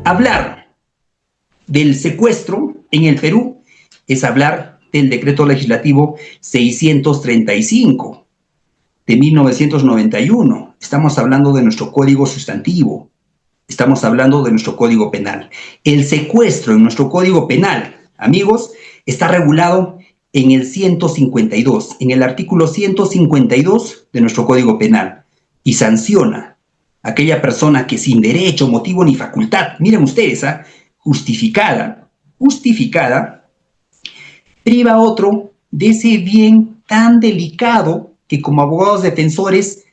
Hablar del secuestro en el Perú es hablar del decreto legislativo 635 de 1991. Estamos hablando de nuestro código sustantivo. Estamos hablando de nuestro código penal. El secuestro en nuestro código penal, amigos, está regulado en el 152, en el artículo 152 de nuestro código penal, y sanciona a aquella persona que sin derecho, motivo ni facultad, miren ustedes, justificada, priva a otro de ese bien tan delicado que como abogados defensores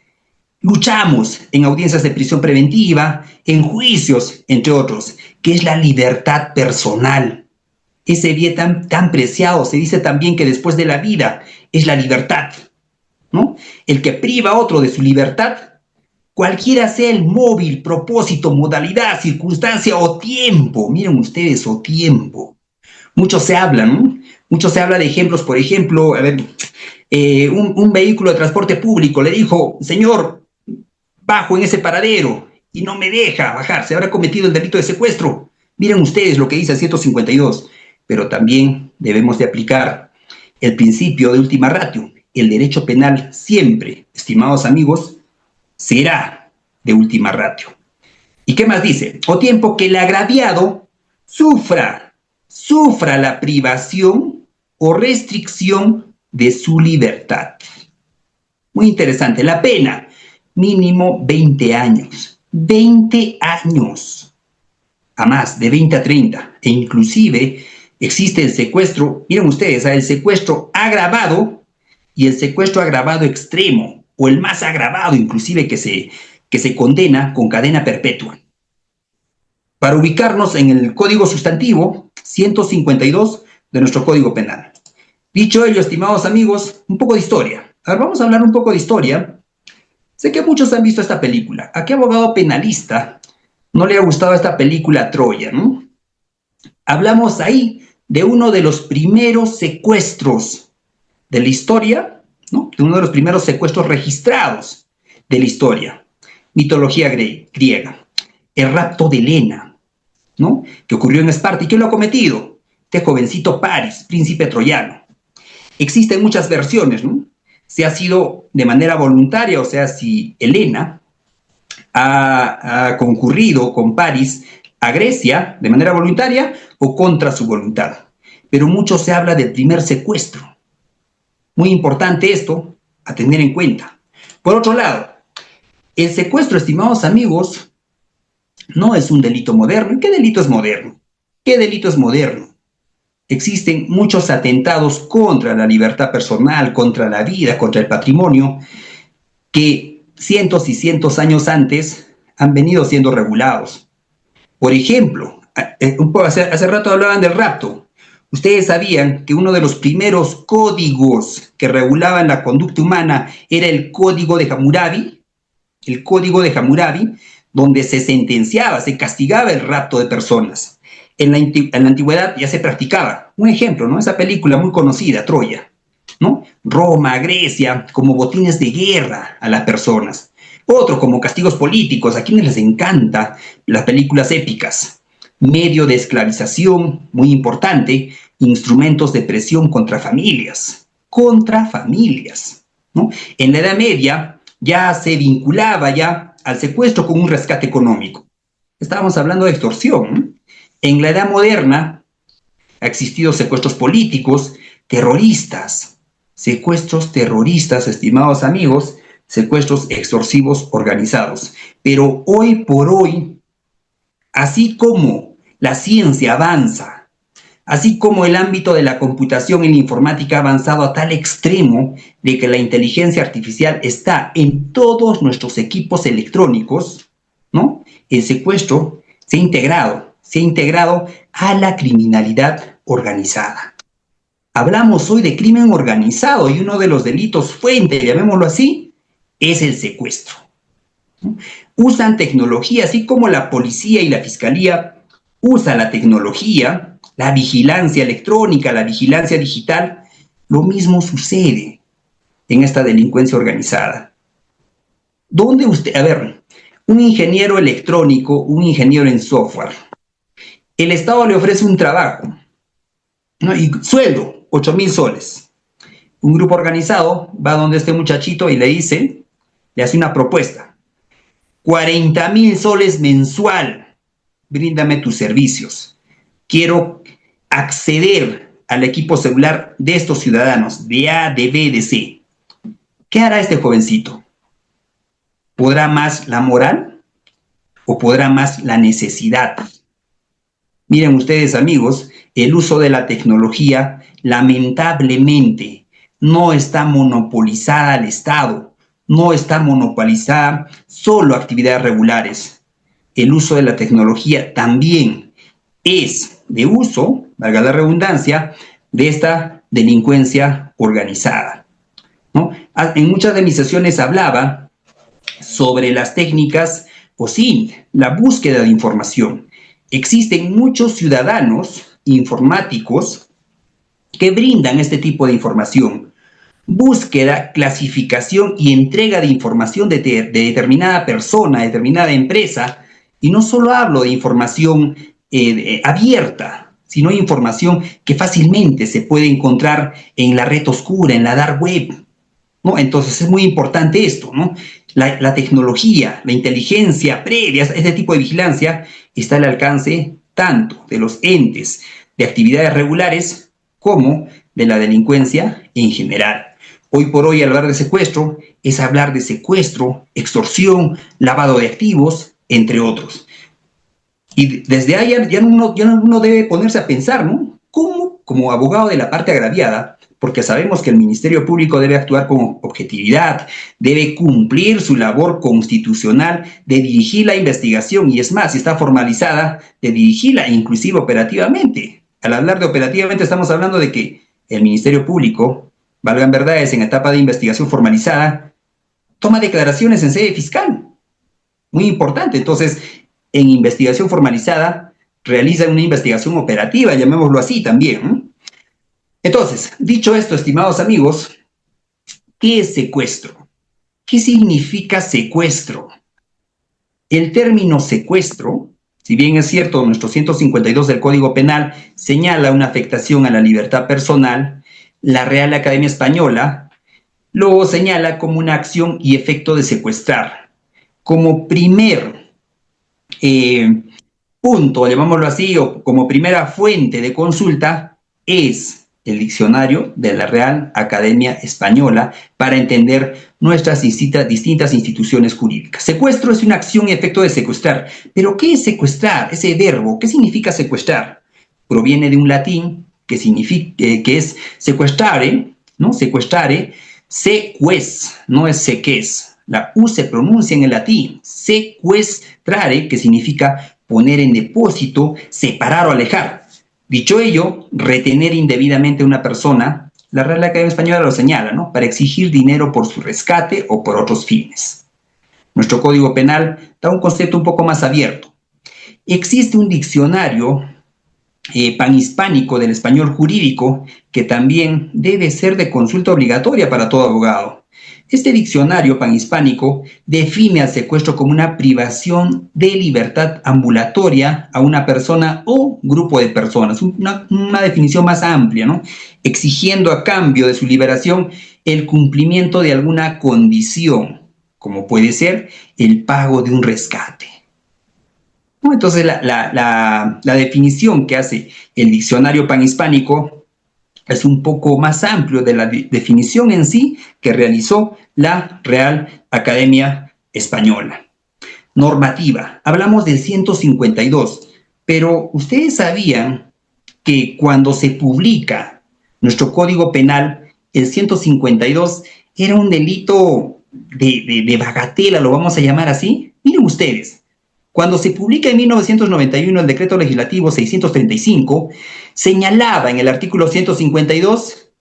luchamos en audiencias de prisión preventiva, en juicios, entre otros, que es la libertad personal. Ese bien tan preciado, se dice también que después de la vida es la libertad, ¿no? El que priva a otro de su libertad, cualquiera sea el móvil, propósito, modalidad, circunstancia o tiempo, miren ustedes, o tiempo. Mucho se habla, ¿no? Mucho se habla de ejemplos, por ejemplo, un vehículo de transporte público le dijo, señor, bajo en ese paradero, y no me deja bajar, se habrá cometido el delito de secuestro. Miren ustedes lo que dice el 152, pero también debemos de aplicar el principio de ultima ratio. El derecho penal siempre, estimados amigos, será de ultima ratio. ¿Y qué más dice? O tiempo que el agraviado sufra la privación o restricción de su libertad. Muy interesante. La pena, mínimo 20 años. 20 años. A más, de 20 a 30. E inclusive existe el secuestro, miren ustedes, el secuestro agravado y el secuestro agravado extremo, o el más agravado inclusive que se condena con cadena perpetua. Para ubicarnos en el código sustantivo 152 de nuestro código penal. Dicho ello, estimados amigos, un poco de historia. Ahora vamos a hablar un poco de historia. Sé que muchos han visto esta película. ¿A qué abogado penalista no le ha gustado esta película Troya, no? Hablamos ahí de uno de los primeros secuestros de la historia, ¿no? De uno de los primeros secuestros registrados de la historia. Mitología griega. El rapto de Helena, ¿no? Que ocurrió en Esparta. ¿Y quién lo ha cometido? Este jovencito Paris, príncipe troyano. Existen muchas versiones, ¿no? Si ha sido de manera voluntaria, o sea, si Helena ha concurrido con Paris a Grecia de manera voluntaria o contra su voluntad. Pero mucho se habla del primer secuestro. Muy importante esto a tener en cuenta. Por otro lado, el secuestro, estimados amigos, no es un delito moderno. ¿Qué delito es moderno? ¿Qué delito es moderno? Existen muchos atentados contra la libertad personal, contra la vida, contra el patrimonio, que cientos y cientos de años antes han venido siendo regulados. Por ejemplo, hace rato hablaban del rapto. Ustedes sabían que uno de los primeros códigos que regulaban la conducta humana era el Código de Hammurabi. El Código de Hammurabi, donde se sentenciaba, se castigaba el rapto de personas. En la antigüedad ya se practicaba. Un ejemplo, ¿no? Esa película muy conocida, Troya, ¿no? Roma, Grecia, como botines de guerra a las personas. Otro, como castigos políticos, a quienes les encanta las películas épicas. Medio de esclavización, muy importante, instrumentos de presión contra familias, ¿no? En la Edad Media ya se vinculaba ya al secuestro con un rescate económico. Estábamos hablando de extorsión, ¿no? En la Edad Moderna ha existido secuestros políticos, terroristas, secuestros terroristas, estimados amigos, secuestros extorsivos organizados. Pero hoy por hoy, así como la ciencia avanza, así como el ámbito de la computación y la informática ha avanzado a tal extremo de que la inteligencia artificial está en todos nuestros equipos electrónicos, ¿no? El secuestro se ha integrado a la criminalidad organizada. Hablamos hoy de crimen organizado y uno de los delitos fuente, llamémoslo así, es el secuestro. Usan tecnología, así como la policía y la fiscalía usan la tecnología, la vigilancia electrónica, la vigilancia digital. Lo mismo sucede en esta delincuencia organizada. ¿Dónde usted, un ingeniero electrónico, un ingeniero en software, El Estado le ofrece un trabajo, ¿no? Y sueldo, 8.000 soles. Un grupo organizado va donde este muchachito y le hace una propuesta. 40.000 soles mensual, bríndame tus servicios. Quiero acceder al equipo celular de estos ciudadanos, de A, de B, de C. ¿Qué hará este jovencito? ¿Podrá más la moral o podrá más la necesidad? Miren ustedes, amigos, el uso de la tecnología lamentablemente no está monopolizada al Estado, no está monopolizada solo a actividades regulares. El uso de la tecnología también es de uso, valga la redundancia, de esta delincuencia organizada, ¿no? En muchas de mis sesiones hablaba sobre las técnicas, o sí, la búsqueda de información. Existen muchos ciudadanos informáticos que brindan este tipo de información. Búsqueda, clasificación y entrega de información de determinada persona, determinada empresa. Y no solo hablo de información abierta, sino información que fácilmente se puede encontrar en la red oscura, en la dark web, ¿no? Entonces es muy importante esto, ¿no? La tecnología, la inteligencia previa, este tipo de vigilancia está al alcance tanto de los entes de actividades regulares como de la delincuencia en general. Hoy por hoy hablar de secuestro es hablar de secuestro, extorsión, lavado de activos, entre otros. Y desde ahí ya uno debe ponerse a pensar, ¿no? ¿Cómo, como abogado de la parte agraviada, porque sabemos que el Ministerio Público debe actuar con objetividad, debe cumplir su labor constitucional de dirigir la investigación, y es más, si está formalizada, de dirigirla inclusive operativamente? Al hablar de operativamente estamos hablando de que el Ministerio Público, valgan verdades, en etapa de investigación formalizada, toma declaraciones en sede fiscal. Muy importante. Entonces, en investigación formalizada, realiza una investigación operativa, llamémoslo así también, ¿no? Entonces, dicho esto, estimados amigos, ¿qué es secuestro? ¿Qué significa secuestro? El término secuestro, si bien es cierto, nuestro 152 del Código Penal señala una afectación a la libertad personal, la Real Academia Española lo señala como una acción y efecto de secuestrar. Como primer punto, llamámoslo así, o como primera fuente de consulta, es el diccionario de la Real Academia Española para entender nuestras distintas instituciones jurídicas. Secuestro es una acción y efecto de secuestrar. ¿Pero qué es secuestrar? Ese verbo, ¿qué significa secuestrar? Proviene de un latín que es sequestrare, ¿no? Sequestrare, seques, no es seques. La U se pronuncia en el latín, sequestrare, que significa poner en depósito, separar o alejar. Dicho ello, retener indebidamente a una persona, la Real Academia Española lo señala, ¿no? Para exigir dinero por su rescate o por otros fines. Nuestro Código Penal da un concepto un poco más abierto. Existe un diccionario panhispánico del español jurídico que también debe ser de consulta obligatoria para todo abogado. Este diccionario panhispánico define al secuestro como una privación de libertad ambulatoria a una persona o grupo de personas, una definición más amplia, ¿no? Exigiendo a cambio de su liberación el cumplimiento de alguna condición, como puede ser el pago de un rescate. ¿No? Entonces, la definición que hace el diccionario panhispánico es un poco más amplio de la definición en sí que realizó la Real Academia Española. Normativa. Hablamos del 152, pero ¿ustedes sabían que cuando se publica nuestro Código Penal, el 152 era un delito de bagatela, lo vamos a llamar así? Miren ustedes. Cuando se publica en 1991 el Decreto Legislativo 635, señalaba en el artículo 152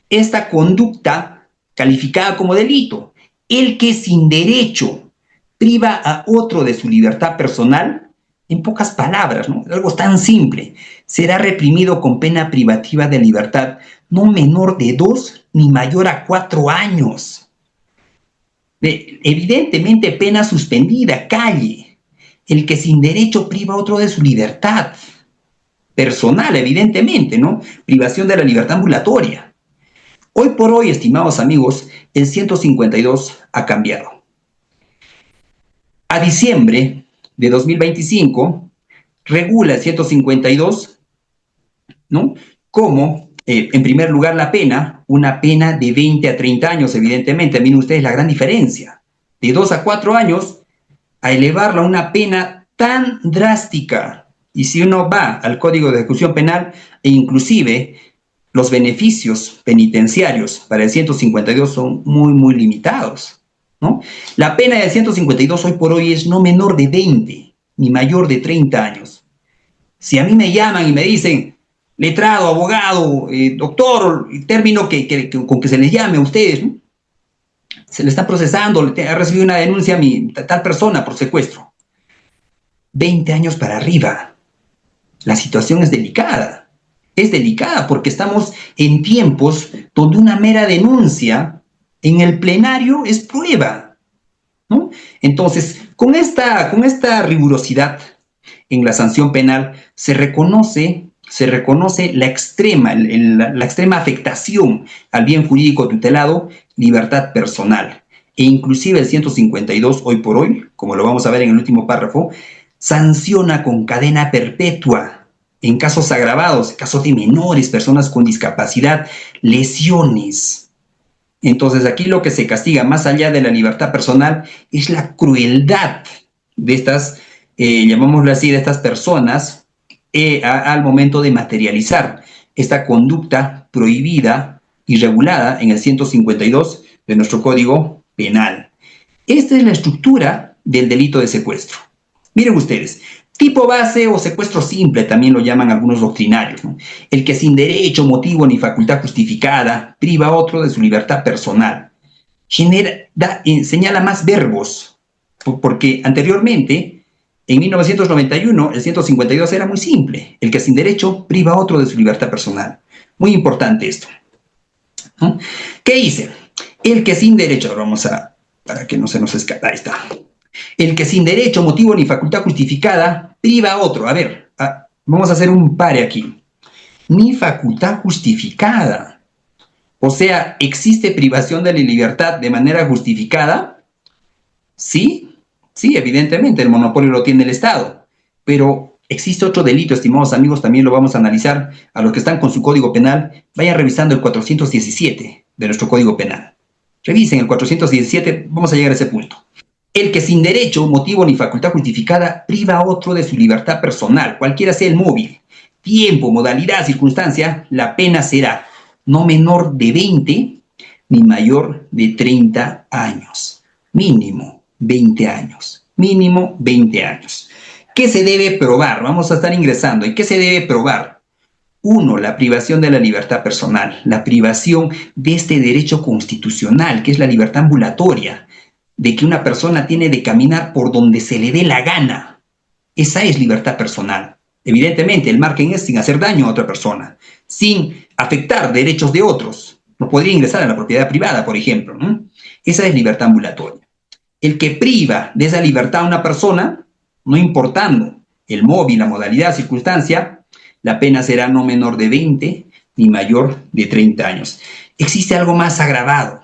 esta conducta calificada como delito: el que sin derecho priva a otro de su libertad personal. En pocas palabras, ¿no? Algo tan simple: será reprimido con pena privativa de libertad no menor de 2 ni mayor a 4 años. Evidentemente, pena suspendida, calle. El que sin derecho priva a otro de su libertad. personal, evidentemente, ¿no? Privación de la libertad ambulatoria. Hoy por hoy, estimados amigos, el 152 ha cambiado. A diciembre de 2025, regula el 152, ¿no? Como, en primer lugar, la pena, una pena de 20 a 30 años, evidentemente. Miren ustedes la gran diferencia. De 2 a 4 años, a elevarla a una pena tan drástica. Y si uno va al Código de Ejecución Penal, e inclusive los beneficios penitenciarios para el 152 son muy, muy limitados, ¿no? La pena del 152 hoy por hoy es no menor de 20, ni mayor de 30 años. Si a mí me llaman y me dicen, letrado, abogado, doctor, el término con que se les llame a ustedes, ¿no? Se le está procesando, ha recibido una denuncia a tal persona por secuestro. 20 años para arriba. La situación es delicada. Es delicada porque estamos en tiempos donde una mera denuncia en el plenario es prueba, ¿no? Entonces, con esta rigurosidad en la sanción penal se reconoce la extrema afectación al bien jurídico tutelado, libertad personal. E inclusive el 152, hoy por hoy, como lo vamos a ver en el último párrafo, sanciona con cadena perpetua en casos agravados, casos de menores, personas con discapacidad, lesiones. Entonces aquí lo que se castiga más allá de la libertad personal es la crueldad de estas, llamémoslo así, de estas personas al momento de materializar esta conducta prohibida y regulada en el 152 de nuestro Código Penal. Esta es la estructura del delito de secuestro. Miren ustedes, tipo base o secuestro simple también lo llaman algunos doctrinarios, ¿no? El que sin derecho, motivo ni facultad justificada priva a otro de su libertad personal. Señala más verbos, porque anteriormente, en 1991, el 152 era muy simple. El que sin derecho priva a otro de su libertad personal. Muy importante esto, ¿no? ¿Qué dice? El que sin derecho, vamos a, para que no se nos escape, ahí está. El que sin derecho, motivo ni facultad justificada priva a otro. A ver, vamos a hacer un pare aquí. Ni facultad justificada. O sea, ¿existe privación de la libertad de manera justificada? Sí, sí, evidentemente, el monopolio lo tiene el Estado. Pero existe otro delito, estimados amigos, también lo vamos a analizar. A los que están con su Código Penal, vayan revisando el 417 de nuestro Código Penal. Revisen el 417, vamos a llegar a ese punto. El que sin derecho, motivo ni facultad justificada priva a otro de su libertad personal, cualquiera sea el móvil, tiempo, modalidad, circunstancia, la pena será no menor de 20 ni mayor de 30 años. Mínimo 20 años. Mínimo 20 años. ¿Qué se debe probar? Vamos a estar ingresando. ¿Y qué se debe probar? 1. La privación de la libertad personal, la privación de este derecho constitucional, que es la libertad ambulatoria, de que una persona tiene de caminar por donde se le dé la gana. Esa es libertad personal. Evidentemente, el margen es sin hacer daño a otra persona, sin afectar derechos de otros. No podría ingresar a la propiedad privada, por ejemplo, ¿no? Esa es libertad ambulatoria. El que priva de esa libertad a una persona, no importando el móvil, la modalidad, circunstancia, la pena será no menor de 20 ni mayor de 30 años. Existe algo más agravado.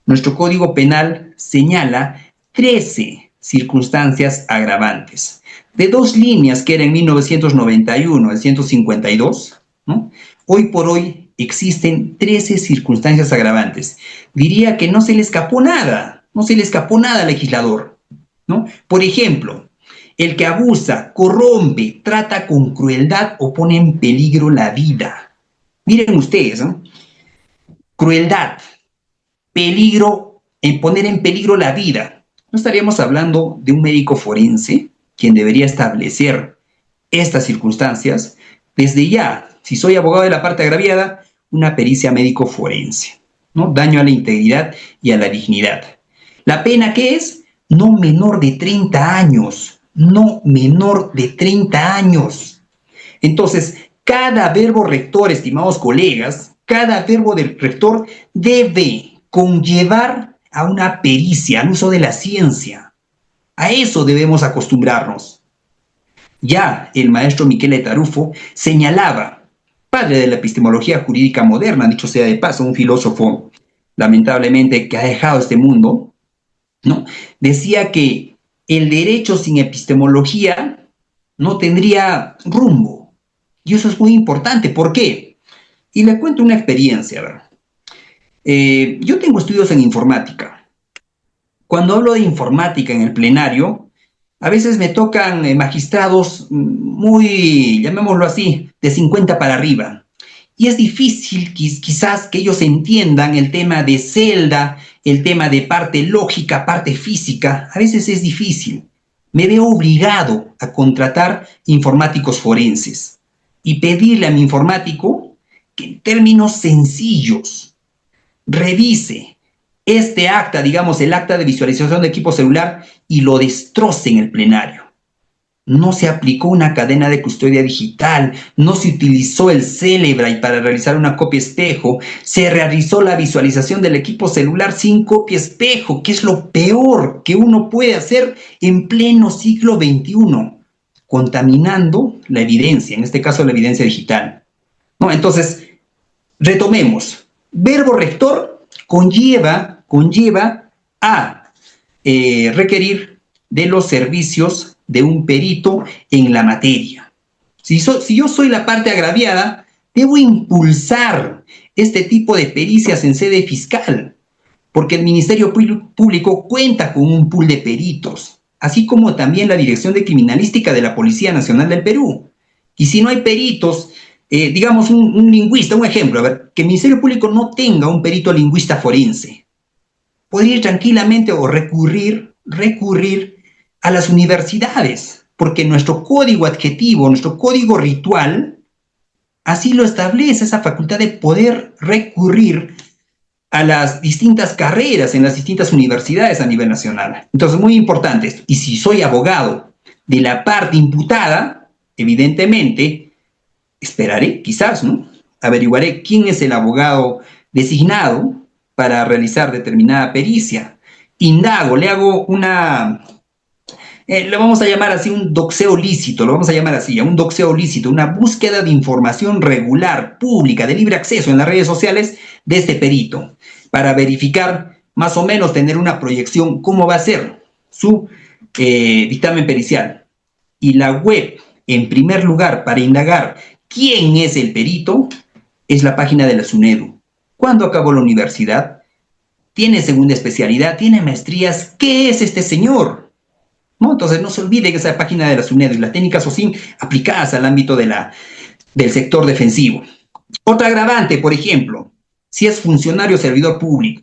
Nuestro Código Penal señala 13 circunstancias agravantes. De 2 líneas que era en 1991, el 152, ¿no? Hoy por hoy existen 13 circunstancias agravantes. Diría que no se le escapó nada, no se le escapó nada al legislador, ¿no? Por ejemplo, el que abusa, corrompe, trata con crueldad o pone en peligro la vida. Miren ustedes, ¿no? Crueldad, peligro, en poner en peligro la vida. ¿No estaríamos hablando de un médico forense quien debería establecer estas circunstancias? Desde ya, si soy abogado de la parte agraviada, una pericia médico forense, ¿no? Daño a la integridad y a la dignidad. ¿La pena qué es? No menor de 30 años. No menor de 30 años. Entonces, cada verbo rector, estimados colegas, cada verbo del rector debe conllevar a una pericia, al uso de la ciencia. A eso debemos acostumbrarnos. Ya el maestro Michele Tarufo señalaba, padre de la epistemología jurídica moderna, dicho sea de paso, un filósofo lamentablemente que ha dejado este mundo, ¿no? Decía que el derecho sin epistemología no tendría rumbo. Y eso es muy importante. ¿Por qué? Y le cuento una experiencia, ¿verdad? Yo tengo estudios en informática. Cuando hablo de informática en el plenario, a veces me tocan magistrados muy, llamémoslo así, de 50 para arriba. Y es difícil quizás que ellos entiendan el tema de celda, el tema de parte lógica, parte física. A veces es difícil. Me veo obligado a contratar informáticos forenses y pedirle a mi informático que en términos sencillos revise este acta, digamos el acta de visualización de equipo celular, y lo destroce en el plenario. No se aplicó una cadena de custodia digital, no se utilizó el Cellebrite para realizar una copia espejo, se realizó la visualización del equipo celular sin copia espejo, que es lo peor que uno puede hacer en pleno siglo XXI, contaminando la evidencia, en este caso la evidencia digital. ¿No? Entonces, retomemos. Verbo rector conlleva a requerir de los servicios de un perito en la materia. Si yo soy la parte agraviada, debo impulsar este tipo de pericias en sede fiscal, porque el Ministerio Público cuenta con un pool de peritos, así como también la Dirección de Criminalística de la Policía Nacional del Perú. Y si no hay peritos, digamos un lingüista, un ejemplo, a ver, que el Ministerio Público no tenga un perito lingüista forense, podría ir tranquilamente o recurrir a las universidades, porque nuestro código adjetivo, nuestro código ritual, así lo establece, esa facultad de poder recurrir a las distintas carreras en las distintas universidades a nivel nacional. Entonces, muy importante esto. Y si soy abogado de la parte imputada, evidentemente, esperaré, quizás, ¿no? Averiguaré quién es el abogado designado para realizar determinada pericia. Indago, le hago una... lo vamos a llamar así un doxeo lícito, lo vamos a llamar así, un doxeo lícito, una búsqueda de información regular, pública, de libre acceso en las redes sociales de este perito, para verificar, más o menos, tener una proyección, cómo va a ser su dictamen pericial. Y la web, en primer lugar, para indagar quién es el perito, es la página de la SUNEDU. ¿Cuándo acabó la universidad? ¿Tiene segunda especialidad? ¿Tiene maestrías? ¿Qué es este señor? ¿No? Entonces no se olviden esa página de la SUNEDU y las técnicas OSIM aplicadas al ámbito del sector defensivo. Otra agravante, por ejemplo, si es funcionario o servidor público,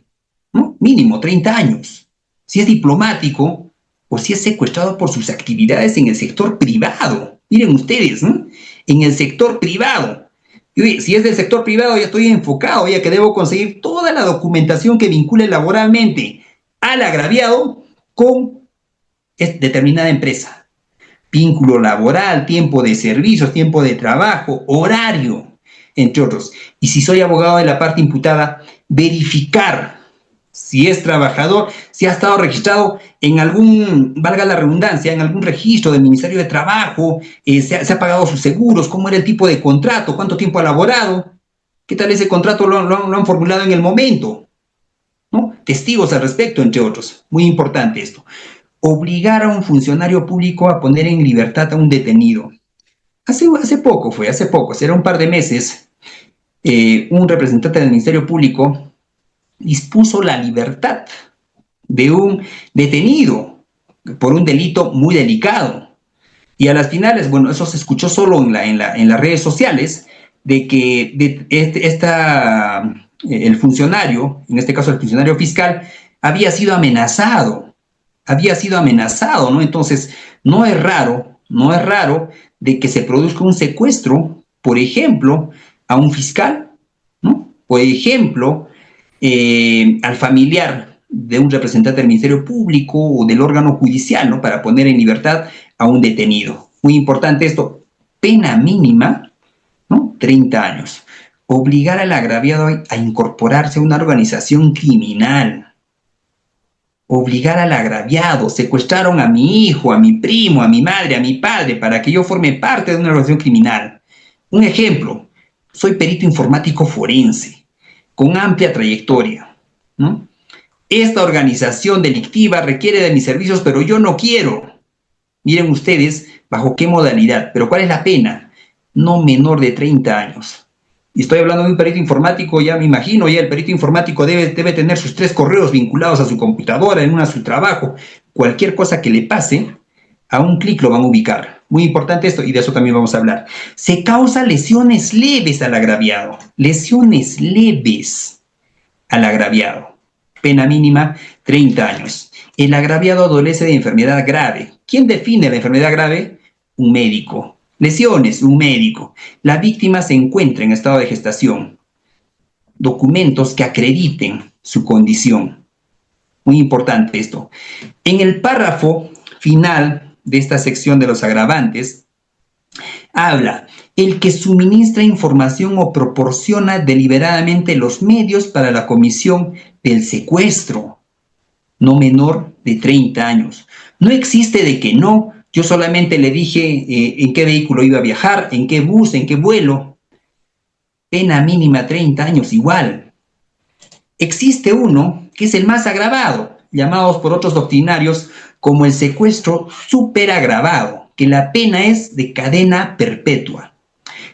¿no? Mínimo 30 años. Si es diplomático o si es secuestrado por sus actividades en el sector privado. Miren ustedes, ¿no? En el sector privado. Y si es del sector privado, ya estoy enfocado, ya que debo conseguir toda la documentación que vincule laboralmente al agraviado con determinada empresa. Vínculo laboral, tiempo de servicios, tiempo de trabajo, horario, entre otros. Y si soy abogado de la parte imputada, verificar si es trabajador, si ha estado registrado en algún, valga la redundancia, en algún registro del Ministerio de Trabajo, se ha pagado sus seguros, cómo era el tipo de contrato, cuánto tiempo ha laborado, qué tal ese contrato lo han formulado en el momento, ¿no? Testigos al respecto, entre otros. Muy importante esto. Obligar a un funcionario público a poner en libertad a un detenido. Hace poco, será un par de meses, un representante del Ministerio Público dispuso la libertad de un detenido por un delito muy delicado. Y a las finales, bueno, eso se escuchó solo en las redes sociales, de que el funcionario, en este caso el funcionario fiscal, había sido amenazado, ¿no? Entonces, no es raro de que se produzca un secuestro, por ejemplo, a un fiscal, ¿no? Por ejemplo, al familiar de un representante del Ministerio Público o del órgano judicial, ¿no? Para poner en libertad a un detenido. Muy importante esto, pena mínima, ¿no? 30 años. Obligar al agraviado a incorporarse a una organización criminal. obligar al agraviado, secuestraron a mi hijo, a mi primo, a mi madre, a mi padre, para que yo forme parte de una organización criminal. Un ejemplo, soy perito informático forense, con amplia trayectoria, ¿no? Esta organización delictiva requiere de mis servicios, pero yo no quiero. Miren ustedes, ¿bajo qué modalidad? ¿Pero cuál es la pena? No menor de 30 años. Y estoy hablando de un perito informático, ya me imagino, ya el perito informático debe tener sus 3 correos vinculados a su computadora, en su trabajo. Cualquier cosa que le pase, a un clic lo van a ubicar. Muy importante esto, y de eso también vamos a hablar. Se causa lesiones leves al agraviado. Lesiones leves al agraviado. Pena mínima, 30 años. El agraviado adolece de enfermedad grave. ¿Quién define la enfermedad grave? Un médico. Lesiones, un médico. La víctima se encuentra en estado de gestación. Documentos que acrediten su condición. Muy importante esto. En el párrafo final de esta sección de los agravantes, habla el que suministra información o proporciona deliberadamente los medios para la comisión del secuestro, no menor de 30 años. No existe de que no, yo solamente le dije en qué vehículo iba a viajar, en qué bus, en qué vuelo. Pena mínima 30 años igual. Existe uno que es el más agravado, llamados por otros doctrinarios como el secuestro superagravado, que la pena es de cadena perpetua.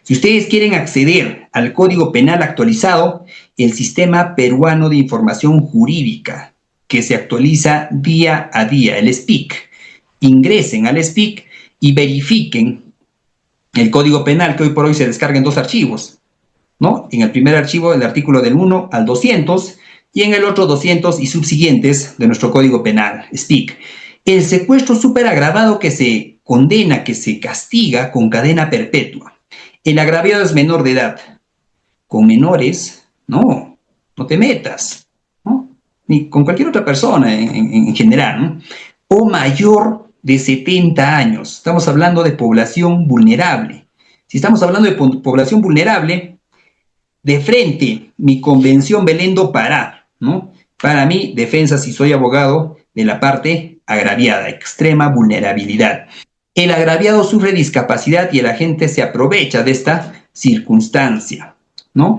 Si ustedes quieren acceder al Código Penal actualizado, el Sistema Peruano de Información Jurídica, que se actualiza día a día, el SPIC, ingresen al SPIC y verifiquen el Código Penal, que hoy por hoy se descarga en 2 archivos, ¿no? En el primer archivo, el artículo del 1 al 200, y en el otro 200 y subsiguientes de nuestro Código Penal, SPIC. El secuestro superagravado que se condena, que se castiga con cadena perpetua. El agraviado es menor de edad. Con menores, no te metas, ¿no? Ni con cualquier otra persona en general, ¿no? O mayor de 70 años. Estamos hablando de población vulnerable. Si estamos hablando de población vulnerable, de frente, mi convención Belén do Pará, ¿no? Para mí, defensa, si soy abogado, de la parte agraviada, extrema vulnerabilidad. El agraviado sufre discapacidad y el agente se aprovecha de esta circunstancia, ¿no?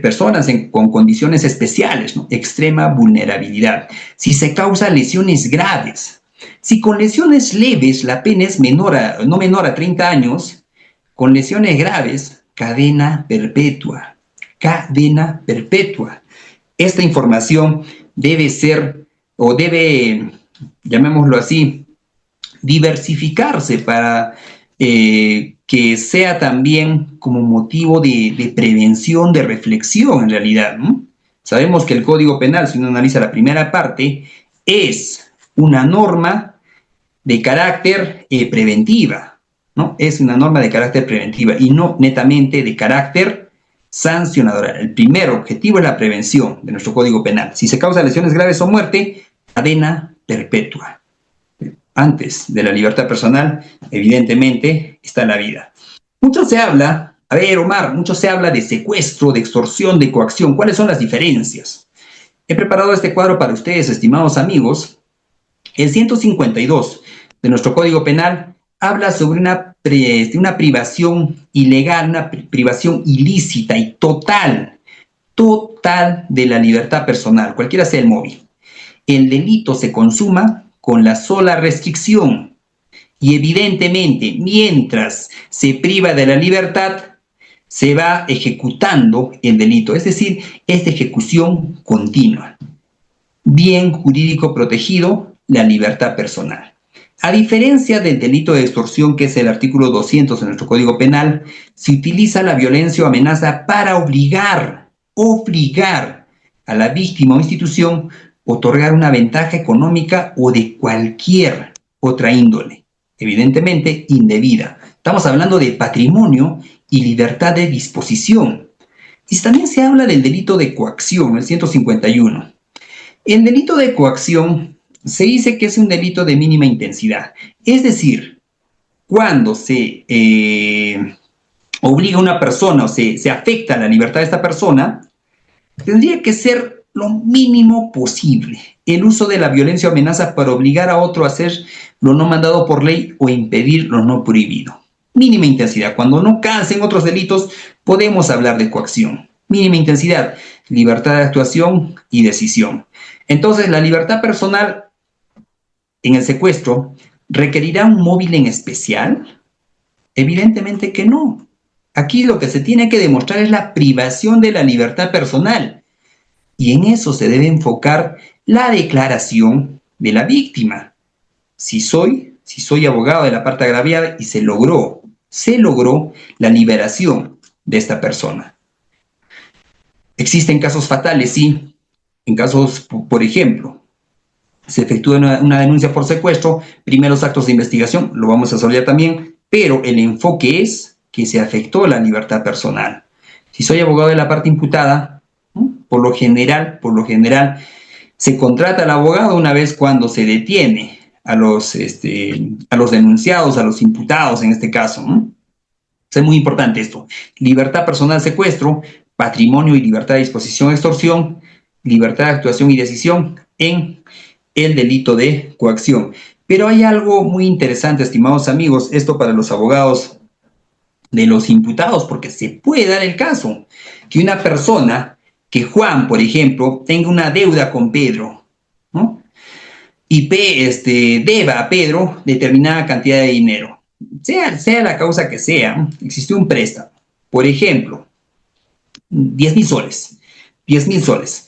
Personas con condiciones especiales, ¿no? Extrema vulnerabilidad. Si se causa lesiones graves, si con lesiones leves la pena es no menor a 30 años, con lesiones graves, cadena perpetua. Cadena perpetua. Esta información debe ser, o debe, llamémoslo así, diversificarse para que sea también como motivo de prevención, de reflexión en realidad, ¿no? Sabemos que el Código Penal, si uno analiza la primera parte, es una norma de carácter preventiva, ¿no? Es una norma de carácter preventiva y no netamente de carácter sancionador. El primer objetivo es la prevención de nuestro Código Penal. Si se causa lesiones graves o muerte, cadena perpetua. Antes de la libertad personal, evidentemente, está la vida. Mucho se habla, a ver, Omar, mucho se habla de secuestro, de extorsión, de coacción. ¿Cuáles son las diferencias? He preparado este cuadro para ustedes, estimados amigos. El 152 de nuestro Código Penal habla sobre una privación ilegal, una privación ilícita y total de la libertad personal, cualquiera sea el móvil. El delito se consuma con la sola restricción y evidentemente mientras se priva de la libertad se va ejecutando el delito, es decir, es de ejecución continua. Bien jurídico protegido, la libertad personal. A diferencia del delito de extorsión, que es el artículo 200 de nuestro Código Penal, se utiliza la violencia o amenaza para obligar a la víctima o institución otorgar una ventaja económica o de cualquier otra índole, evidentemente indebida. Estamos hablando de patrimonio y libertad de disposición. Y también se habla del delito de coacción, el 151. El delito de coacción se dice que es un delito de mínima intensidad. Es decir, cuando se obliga a una persona o se afecta la libertad de esta persona, tendría que ser lo mínimo posible el uso de la violencia o amenaza para obligar a otro a hacer lo no mandado por ley o impedir lo no prohibido. Mínima intensidad. Cuando no cansen otros delitos, podemos hablar de coacción. Mínima intensidad, libertad de actuación y decisión. Entonces, la libertad personal en el secuestro, ¿requerirá un móvil en especial? Evidentemente que no. Aquí lo que se tiene que demostrar es la privación de la libertad personal. Y en eso se debe enfocar la declaración de la víctima. Si soy abogado de la parte agraviada y se logró la liberación de esta persona. Existen casos fatales, sí. En casos, por ejemplo, se efectúa una denuncia por secuestro, primeros actos de investigación, lo vamos a desarrollar también, pero el enfoque es que se afectó la libertad personal. Si soy abogado de la parte imputada, ¿no? por lo general, se contrata al abogado una vez cuando se detiene a los denunciados, a los imputados en este caso, ¿no? Es muy importante esto. Libertad personal, secuestro, patrimonio y libertad de disposición, extorsión, libertad de actuación y decisión en el delito de coacción. Pero hay algo muy interesante, estimados amigos, esto para los abogados de los imputados, porque se puede dar el caso que una persona, que Juan, por ejemplo, tenga una deuda con Pedro, ¿no? Y deba a Pedro determinada cantidad de dinero. Sea la causa que sea, existe un préstamo. Por ejemplo, 10.000 soles. 10.000 soles.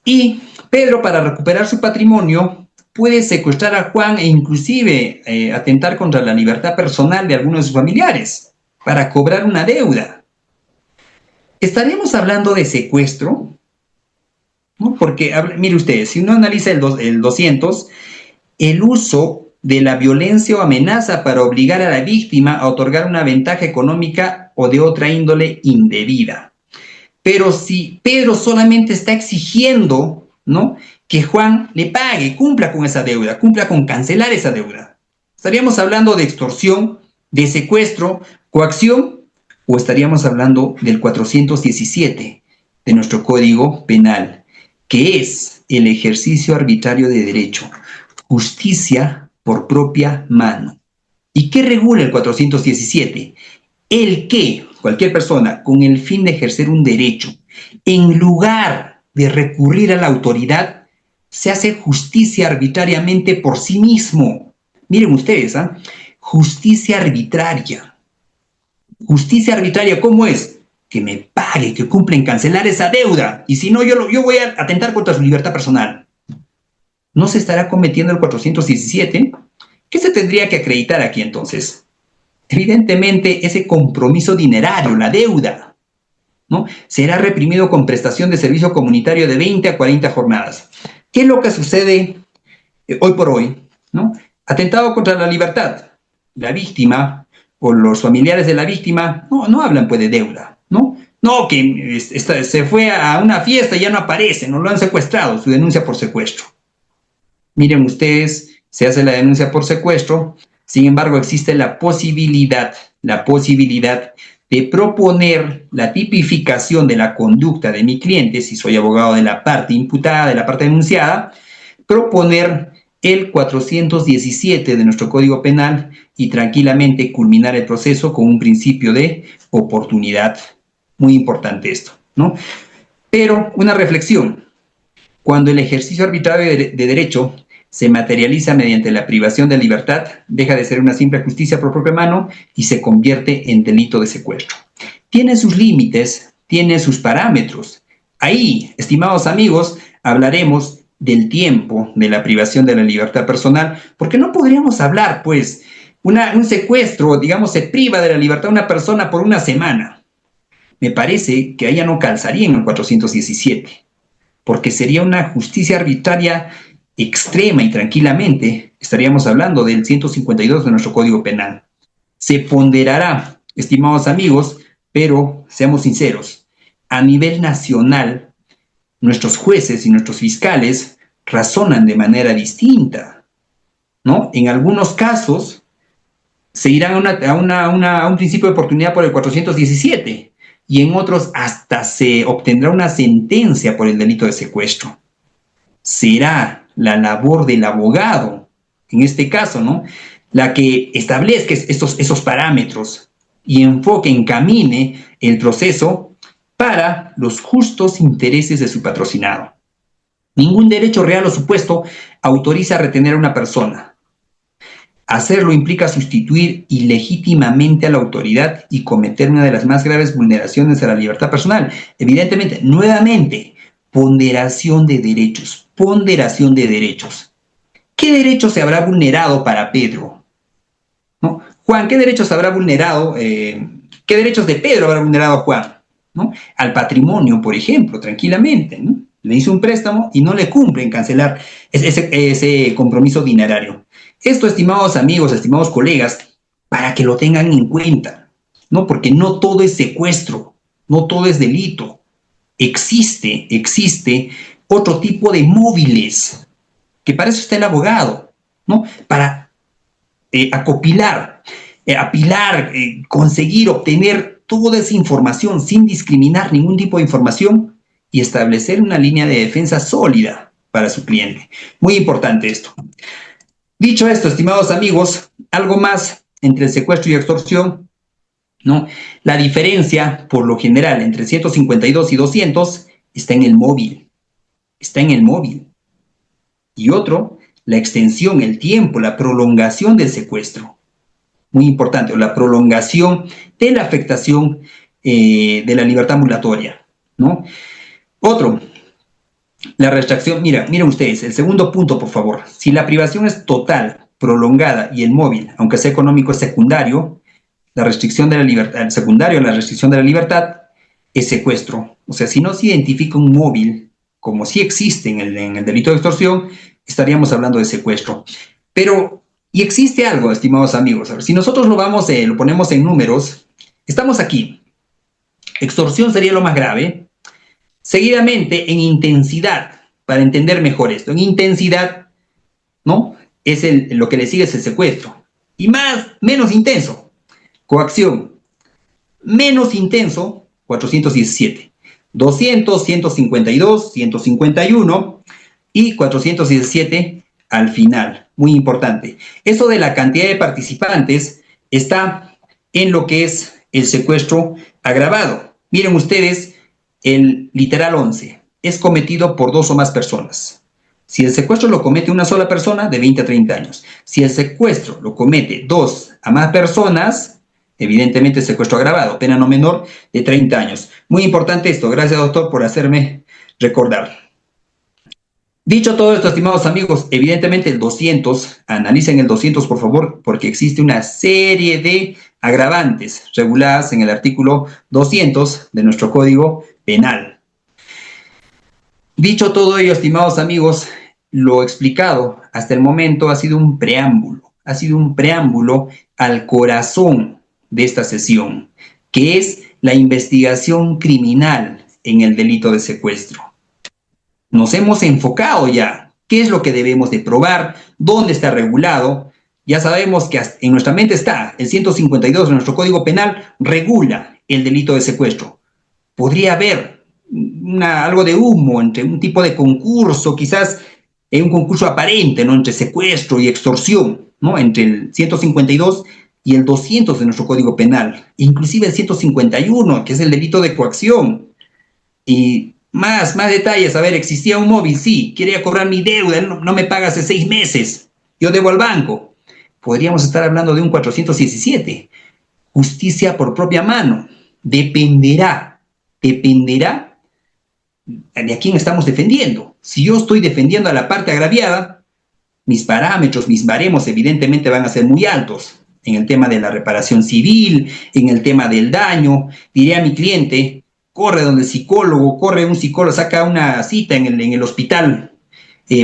Y Pedro, para recuperar su patrimonio, puede secuestrar a Juan e inclusive atentar contra la libertad personal de algunos de sus familiares para cobrar una deuda. ¿Estaríamos hablando de secuestro? ¿No? Porque, mire usted, si uno analiza el 200, el uso de la violencia o amenaza para obligar a la víctima a otorgar una ventaja económica o de otra índole indebida. Pero si Pedro solamente está exigiendo, ¿no?, que Juan le pague, cumpla con esa deuda, cumpla con cancelar esa deuda, ¿estaríamos hablando de extorsión, de secuestro, coacción, o estaríamos hablando del 417 de nuestro Código Penal, que es el ejercicio arbitrario de derecho, justicia por propia mano? ¿Y qué regula el 417? El que cualquier persona, con el fin de ejercer un derecho, en lugar de recurrir a la autoridad, se hace justicia arbitrariamente por sí mismo. Miren ustedes, justicia arbitraria. Justicia arbitraria, ¿cómo es? Que me pague, que cumpla en cancelar esa deuda. Y si no, yo voy a atentar contra su libertad personal. ¿No se estará cometiendo el 417? ¿Qué se tendría que acreditar aquí entonces? Evidentemente, ese compromiso dinerario, la deuda, ¿no?, será reprimido con prestación de servicio comunitario de 20 a 40 jornadas. ¿Qué es lo que sucede hoy por hoy, ¿no? Atentado contra la libertad. La víctima o los familiares de la víctima no hablan pues de deuda, ¿no? No, que se fue a una fiesta y ya no aparece, no lo han secuestrado, su denuncia por secuestro. Miren ustedes, se hace la denuncia por secuestro, sin embargo existe la posibilidad de proponer la tipificación de la conducta de mi cliente, si soy abogado de la parte imputada, de la parte denunciada, proponer el 417 de nuestro Código Penal y tranquilamente culminar el proceso con un principio de oportunidad. Muy importante esto, ¿no? Pero una reflexión: cuando el ejercicio arbitrario de derecho se materializa mediante la privación de libertad, deja de ser una simple justicia por propia mano y se convierte en delito de secuestro. Tiene sus límites, tiene sus parámetros. Ahí, estimados amigos, hablaremos del tiempo de la privación de la libertad personal, porque no podríamos hablar, pues, un secuestro, digamos, se priva de la libertad a una persona por una semana. Me parece que allá no calzaría en el 417, porque sería una justicia arbitraria extrema y tranquilamente estaríamos hablando del 152 de nuestro Código Penal. Se ponderará, estimados amigos, pero seamos sinceros, a nivel nacional, nuestros jueces y nuestros fiscales razonan de manera distinta, ¿no? En algunos casos se irán a un principio de oportunidad por el 417, y en otros hasta se obtendrá una sentencia por el delito de secuestro. Será la labor del abogado, en este caso, ¿no?, la que establezca esos parámetros y enfoque, encamine el proceso para los justos intereses de su patrocinado. Ningún derecho real o supuesto autoriza a retener a una persona. Hacerlo implica sustituir ilegítimamente a la autoridad y cometer una de las más graves vulneraciones a la libertad personal. Evidentemente, nuevamente, ponderación de derechos, ponderación de derechos. ¿Qué derechos se habrá vulnerado para Pedro? ¿No? Juan, ¿qué derechos habrá vulnerado? ¿Qué derechos de Pedro habrá vulnerado Juan? ¿No? Al patrimonio, por ejemplo, tranquilamente, ¿no? Le hizo un préstamo y no le cumple en cancelar ese compromiso dinerario. Esto, estimados amigos, estimados colegas, para que lo tengan en cuenta, ¿no? Porque no todo es secuestro, no todo es delito. Existe otro tipo de móviles, que para eso está el abogado, ¿no? Para acopilar, apilar, conseguir obtener toda esa información sin discriminar ningún tipo de información y establecer una línea de defensa sólida para su cliente. Muy importante esto. Dicho esto, estimados amigos, algo más entre el secuestro y extorsión, ¿no? La diferencia, por lo general, entre 152 y 200 está en el móvil. Está en el móvil. Y otro, la extensión, el tiempo, la prolongación del secuestro. Muy importante, o la prolongación de la afectación de la libertad ambulatoria, ¿no? Otro, la restricción, miren ustedes, el segundo punto, por favor. Si la privación es total, prolongada y el móvil, aunque sea económico, es secundario, la restricción de la libertad, el secundario, la restricción de la libertad, es secuestro. O sea, si no se identifica un móvil, como sí existe en el delito de extorsión, estaríamos hablando de secuestro. Pero, y existe algo, estimados amigos, a ver, si nosotros lo ponemos en números, estamos aquí. Extorsión sería lo más grave. Seguidamente, en intensidad, para entender mejor esto, en intensidad, ¿no? Lo que le sigue es el secuestro. Y menos intenso, coacción. Menos intenso, 417. 200, 152, 151 y 417 al final. Muy importante. Eso de la cantidad de participantes está en lo que es el secuestro agravado. Miren ustedes, el literal 11 es cometido por 2 o más personas. Si el secuestro lo comete una sola persona, de 20 a 30 años. Si el secuestro lo comete 2 a más personas, evidentemente secuestro agravado, pena no menor de 30 años. Muy importante esto. Gracias, doctor, por hacerme recordar. Dicho todo esto, estimados amigos, evidentemente el 200, analicen el 200 por favor, porque existe una serie de agravantes reguladas en el artículo 200 de nuestro Código Penal. Dicho todo ello, estimados amigos, lo explicado hasta el momento ha sido un preámbulo al corazón de esta sesión, que es la investigación criminal en el delito de secuestro. Nos hemos enfocado ya, qué es lo que debemos de probar, dónde está regulado. Ya sabemos que en nuestra mente está el 152 de nuestro Código Penal, regula el delito de secuestro. Podría haber algo de humo entre un tipo de concurso, quizás un concurso aparente, ¿no?, entre secuestro y extorsión, ¿no?, entre el 152 y el 200 de nuestro Código Penal, inclusive el 151, que es el delito de coacción. Y más detalles, a ver, existía un móvil, sí, quería cobrar mi deuda, no me paga hace 6 meses, yo debo al banco. Podríamos estar hablando de un 417, justicia por propia mano. Dependerá de a quién estamos defendiendo. Si yo estoy defendiendo a la parte agraviada, mis parámetros, mis baremos evidentemente van a ser muy altos. En el tema de la reparación civil, en el tema del daño, diré a mi cliente, corre donde el psicólogo, saca una cita en el hospital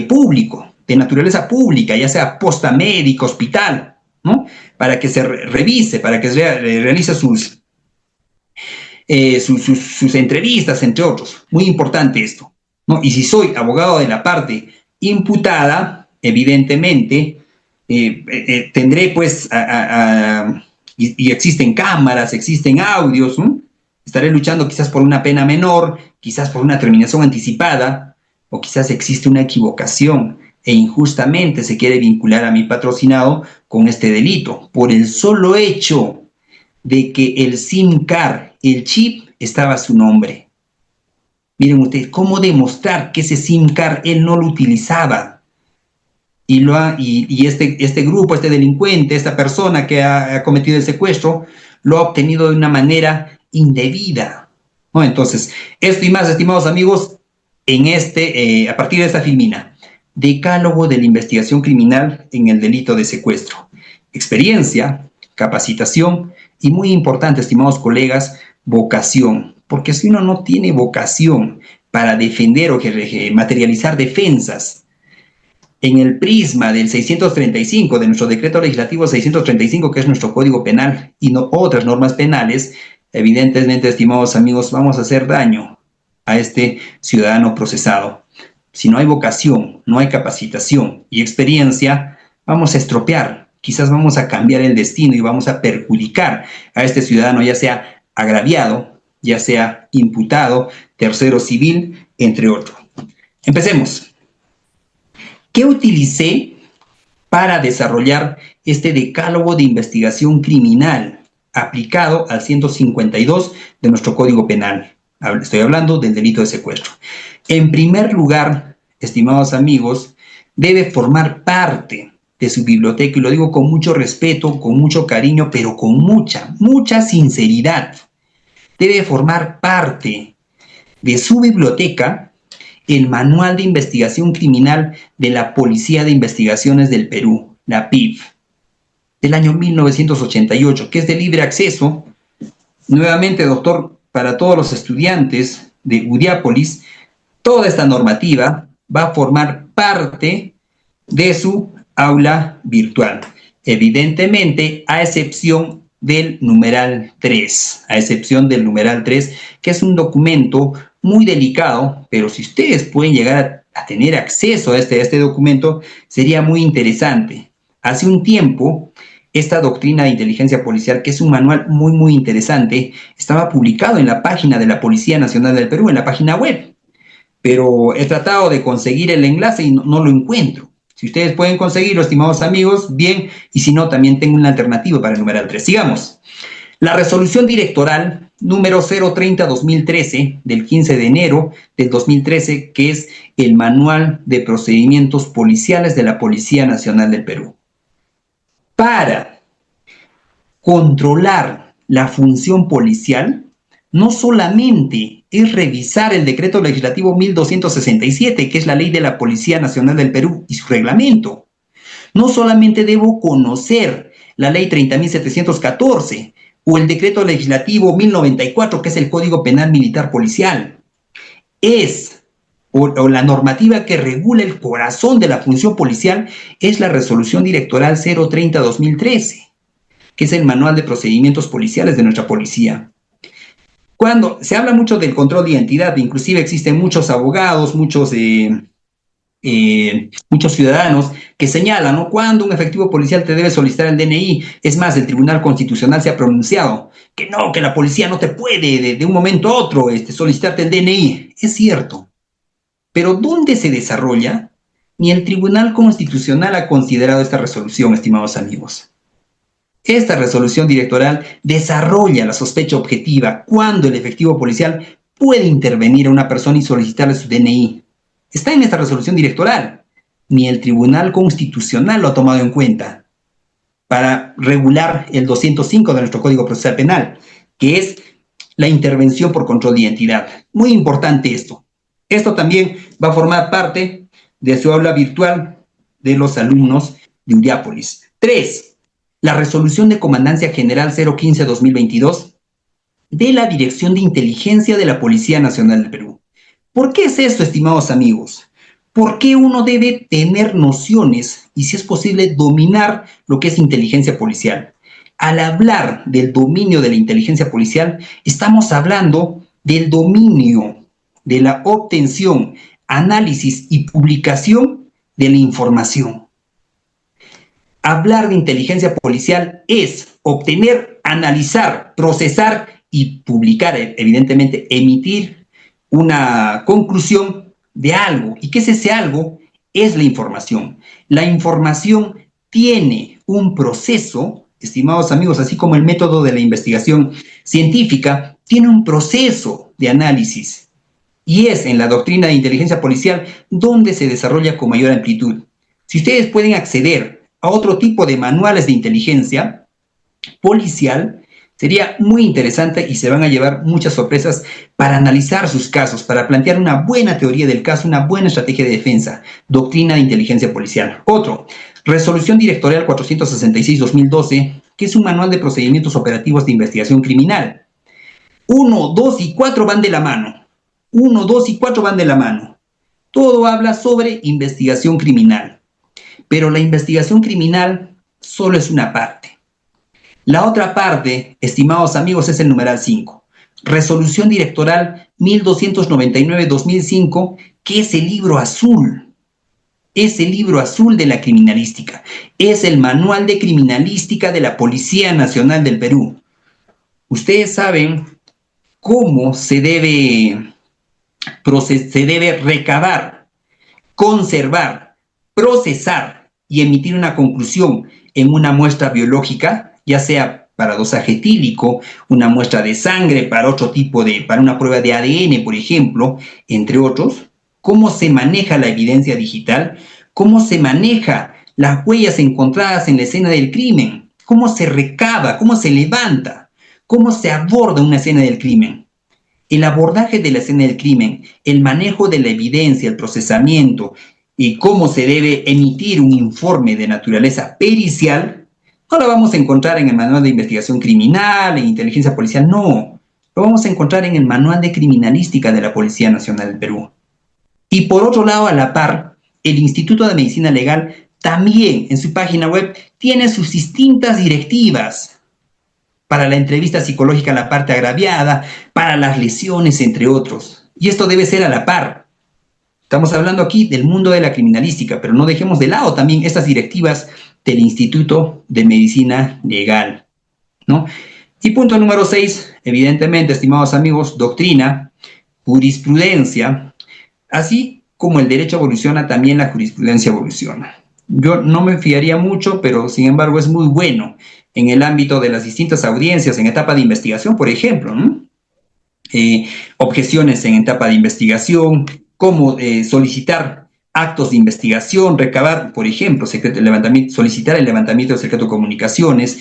público, de naturaleza pública, ya sea posta médica, hospital, ¿no?, para que se revise, para que realice sus entrevistas, entre otros. Muy importante esto, ¿no? Y si soy abogado de la parte imputada, evidentemente tendré pues, y existen cámaras, existen audios, ¿no?, Estaré luchando quizás por una pena menor, quizás por una terminación anticipada, o quizás existe una equivocación e injustamente se quiere vincular a mi patrocinado con este delito, por el solo hecho de que el SIM card, el chip, estaba a su nombre. Miren ustedes, ¿cómo demostrar que ese SIM card él no lo utilizaba? Y este grupo, este delincuente, esta persona que ha cometido el secuestro, lo ha obtenido de una manera indebida, ¿no? Entonces, esto y más, estimados amigos, a partir de esta filmina, Decálogo de la investigación criminal en el delito de secuestro. Experiencia, capacitación y, muy importante, estimados colegas, vocación. Porque si uno no tiene vocación para defender o materializar defensas en el prisma del 635, de nuestro decreto legislativo 635, que es nuestro Código Penal, y no otras normas penales, evidentemente, estimados amigos, vamos a hacer daño a este ciudadano procesado. Si no hay vocación, no hay capacitación y experiencia, vamos a estropear, quizás vamos a cambiar el destino y vamos a perjudicar a este ciudadano, ya sea agraviado, ya sea imputado, tercero civil, entre otros. Empecemos. ¿Qué utilicé para desarrollar este decálogo de investigación criminal aplicado al 152 de nuestro Código Penal? Estoy hablando del delito de secuestro. En primer lugar, estimados amigos, debe formar parte de su biblioteca, y lo digo con mucho respeto, con mucho cariño, pero con mucha sinceridad. Debe formar parte de su biblioteca el Manual de Investigación Criminal de la Policía de Investigaciones del Perú, la PIF, del año 1988, que es de libre acceso. Nuevamente, doctor, para todos los estudiantes de Udiápolis, toda esta normativa va a formar parte de su aula virtual. Evidentemente, a excepción del numeral 3, que es un documento muy delicado, pero si ustedes pueden llegar a tener acceso a este documento, sería muy interesante. Hace un tiempo, esta doctrina de inteligencia policial, que es un manual muy interesante, estaba publicado en la página de la Policía Nacional del Perú, en la página web, pero he tratado de conseguir el enlace y no lo encuentro. Si ustedes pueden conseguirlo, estimados amigos, bien, y si no, también tengo una alternativa para el numeral 3. Sigamos. La resolución directoral número 030-2013 del 15 de enero del 2013, que es el Manual de Procedimientos Policiales de la Policía Nacional del Perú. Para controlar la función policial, no solamente es revisar el decreto legislativo 1267, que es la ley de la Policía Nacional del Perú y su reglamento. No solamente debo conocer la ley 30.714 o el decreto legislativo 1094, que es el Código Penal Militar Policial. O la normativa que regula el corazón de la función policial es la resolución directoral 030-2013, que es el Manual de Procedimientos Policiales de nuestra policía. Cuando se habla mucho del control de identidad, inclusive existen muchos abogados, muchos ciudadanos que señalan, ¿no?, cuando un efectivo policial te debe solicitar el DNI. Es más, el Tribunal Constitucional se ha pronunciado que no, que la policía no te puede de un momento a otro solicitarte el DNI. Es cierto, pero ¿dónde se desarrolla? Ni el Tribunal Constitucional ha considerado esta resolución, estimados amigos. Esta resolución directoral desarrolla la sospecha objetiva cuando el efectivo policial puede intervenir a una persona y solicitarle su DNI. Está en esta resolución directoral. Ni el Tribunal Constitucional lo ha tomado en cuenta para regular el 205 de nuestro Código Procesal Penal, que es la intervención por control de identidad. Muy importante esto. Esto también va a formar parte de su aula virtual de los alumnos de Udiápolis. 3. La resolución de Comandancia General 015-2022 de la Dirección de Inteligencia de la Policía Nacional del Perú. ¿Por qué es esto, estimados amigos? ¿Por qué uno debe tener nociones y, si es posible, dominar lo que es inteligencia policial? Al hablar del dominio de la inteligencia policial, estamos hablando del dominio de la obtención, análisis y publicación de la información. Hablar de inteligencia policial es obtener, analizar, procesar y publicar, evidentemente, emitir una conclusión de algo. ¿Y qué es ese algo? Es la información. La información tiene un proceso, estimados amigos, así como el método de la investigación científica, tiene un proceso de análisis. Y es en la doctrina de inteligencia policial donde se desarrolla con mayor amplitud. Si ustedes pueden acceder a otro tipo de manuales de inteligencia policial, sería muy interesante y se van a llevar muchas sorpresas para analizar sus casos, para plantear una buena teoría del caso, una buena estrategia de defensa, doctrina de inteligencia policial. Otro, Resolución Directorial 466-2012, que es un manual de procedimientos operativos de investigación criminal. 1, 2 y 4 van de la mano. 1, 2 y 4 van de la mano. Todo habla sobre investigación criminal. Pero la investigación criminal solo es una parte. La otra parte, estimados amigos, es el numeral 5. Resolución Directoral 1299-2005, que es el libro azul. Es el libro azul de la criminalística. Es el manual de criminalística de la Policía Nacional del Perú. Ustedes saben cómo se debe recabar, conservar, procesar y emitir una conclusión en una muestra biológica, ya sea para dosaje etílico, una muestra de sangre para para una prueba de ADN, por ejemplo, entre otros. Cómo se maneja la evidencia digital, cómo se maneja las huellas encontradas en la escena del crimen, cómo se recaba, cómo se levanta, cómo se aborda una escena del crimen. El abordaje de la escena del crimen, el manejo de la evidencia, el procesamiento y cómo se debe emitir un informe de naturaleza pericial, no lo vamos a encontrar en el manual de investigación criminal, en inteligencia policial, no. Lo vamos a encontrar en el manual de criminalística de la Policía Nacional del Perú. Y por otro lado, a la par, el Instituto de Medicina Legal también en su página web tiene sus distintas directivas para la entrevista psicológica a la parte agraviada, para las lesiones, entre otros. Y esto debe ser a la par. Estamos hablando aquí del mundo de la criminalística, pero no dejemos de lado también estas directivas del Instituto de Medicina Legal, ¿no? Y punto número 6, evidentemente, estimados amigos, doctrina, jurisprudencia, así como el derecho evoluciona, también la jurisprudencia evoluciona. Yo no me fiaría mucho, pero sin embargo es muy bueno en el ámbito de las distintas audiencias en etapa de investigación, por ejemplo, ¿no? Objeciones en etapa de investigación, cómo solicitar actos de investigación, recabar, por ejemplo, solicitar el levantamiento de secreto de comunicaciones,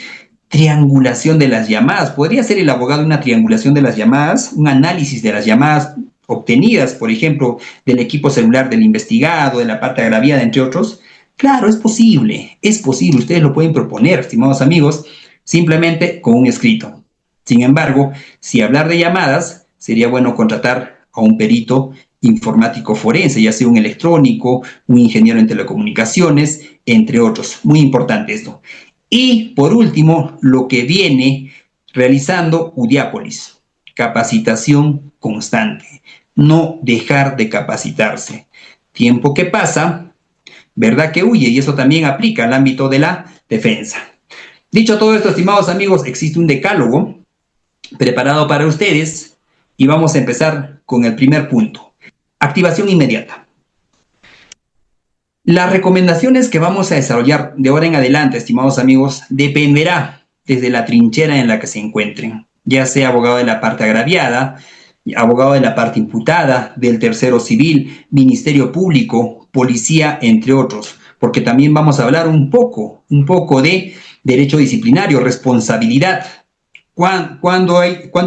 triangulación de las llamadas. ¿Podría ser el abogado una triangulación de las llamadas, un análisis de las llamadas obtenidas, por ejemplo, del equipo celular del investigado, de la parte agraviada, entre otros? Claro, es posible, ustedes lo pueden proponer, estimados amigos, simplemente con un escrito. Sin embargo, si hablar de llamadas, sería bueno contratar a un perito informático forense, ya sea un electrónico, un ingeniero en telecomunicaciones, entre otros. Muy importante esto. Y por último, lo que viene realizando UDIAPOLIS, capacitación constante, no dejar de capacitarse. Tiempo que pasa, verdad que huye, y eso también aplica al ámbito de la defensa. Dicho todo esto, estimados amigos, existe un decálogo preparado para ustedes y vamos a empezar con el primer punto. Activación inmediata. Las recomendaciones que vamos a desarrollar de ahora en adelante, estimados amigos, dependerá desde la trinchera en la que se encuentren, ya sea abogado de la parte agraviada, abogado de la parte imputada, del tercero civil, ministerio público, policía, entre otros, porque también vamos a hablar un poco de derecho disciplinario, responsabilidad. ¿Cuándo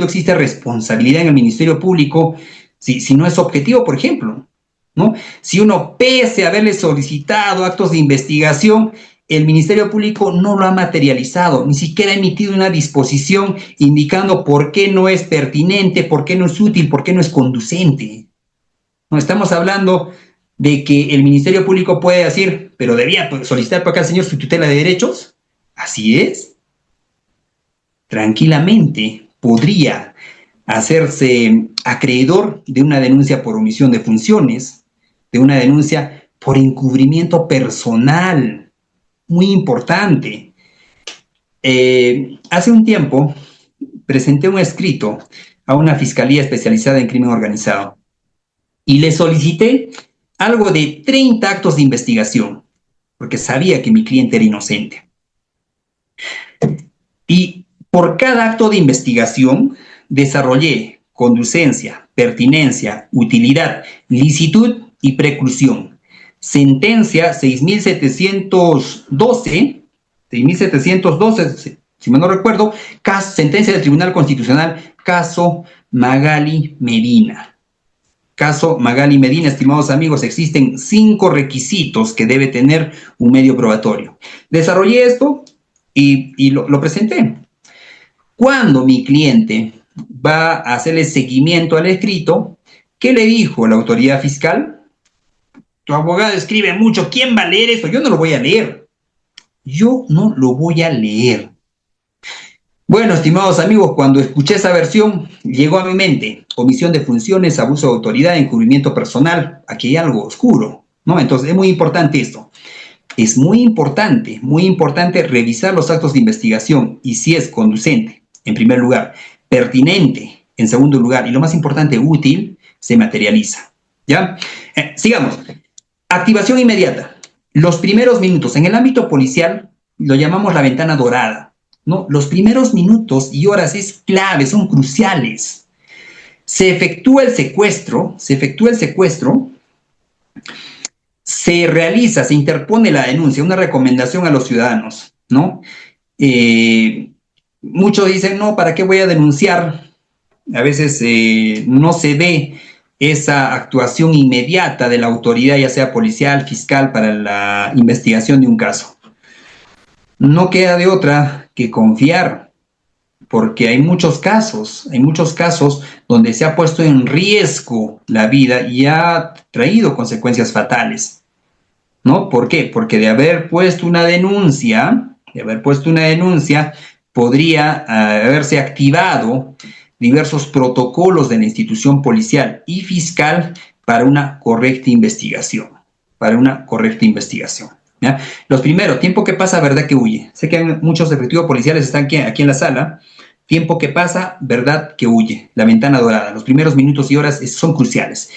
existe responsabilidad en el ministerio público? Si no es objetivo, por ejemplo, ¿no? Si uno, pese a haberle solicitado actos de investigación, el Ministerio Público no lo ha materializado, ni siquiera ha emitido una disposición indicando por qué no es pertinente, por qué no es útil, por qué no es conducente. No estamos hablando de que el Ministerio Público puede decir, pero debía solicitar para acá al señor su tutela de derechos. Así es. Tranquilamente podría hacerse acreedor de una denuncia por omisión de funciones, de una denuncia por encubrimiento personal, muy importante. Hace un tiempo presenté un escrito a una fiscalía especializada en crimen organizado y le solicité algo de 30 actos de investigación, porque sabía que mi cliente era inocente. Y por cada acto de investigación desarrollé conducencia, pertinencia, utilidad, licitud y preclusión. Sentencia 6.712, si mal no recuerdo, sentencia del Tribunal Constitucional, caso Magali Medina. Caso Magali Medina, estimados amigos, existen 5 requisitos que debe tener un medio probatorio. Desarrollé esto y lo presenté. Cuando mi cliente va a hacerle seguimiento al escrito, ¿qué le dijo la autoridad fiscal? Tu abogado escribe mucho, ¿quién va a leer esto? Yo no lo voy a leer. Yo no lo voy a leer. Bueno, estimados amigos, cuando escuché esa versión, llegó a mi mente omisión de funciones, abuso de autoridad, encubrimiento personal. Aquí hay algo oscuro, ¿no? Entonces, es muy importante esto. Es muy importante revisar los actos de investigación y si es conducente, en primer lugar, pertinente, en segundo lugar, y lo más importante, útil, se materializa. ¿Ya? Sigamos. Activación inmediata. Los primeros minutos. En el ámbito policial lo llamamos la ventana dorada, ¿no? Los primeros minutos y horas es clave, son cruciales. Se efectúa el secuestro, se realiza, se interpone la denuncia, una recomendación a los ciudadanos, ¿no? Muchos dicen, no, ¿para qué voy a denunciar? A veces no se ve esa actuación inmediata de la autoridad, ya sea policial, fiscal, para la investigación de un caso. No queda de otra que confiar, porque hay muchos casos donde se ha puesto en riesgo la vida y ha traído consecuencias fatales, ¿no? ¿Por qué? Porque de haber puesto una denuncia, podría haberse activado diversos protocolos de la institución policial y fiscal para una correcta investigación, ¿ya? Los primeros, tiempo que pasa, verdad que huye. Sé que hay muchos efectivos policiales están aquí en la sala. Tiempo que pasa, verdad que huye. La ventana dorada. Los primeros minutos y horas son cruciales.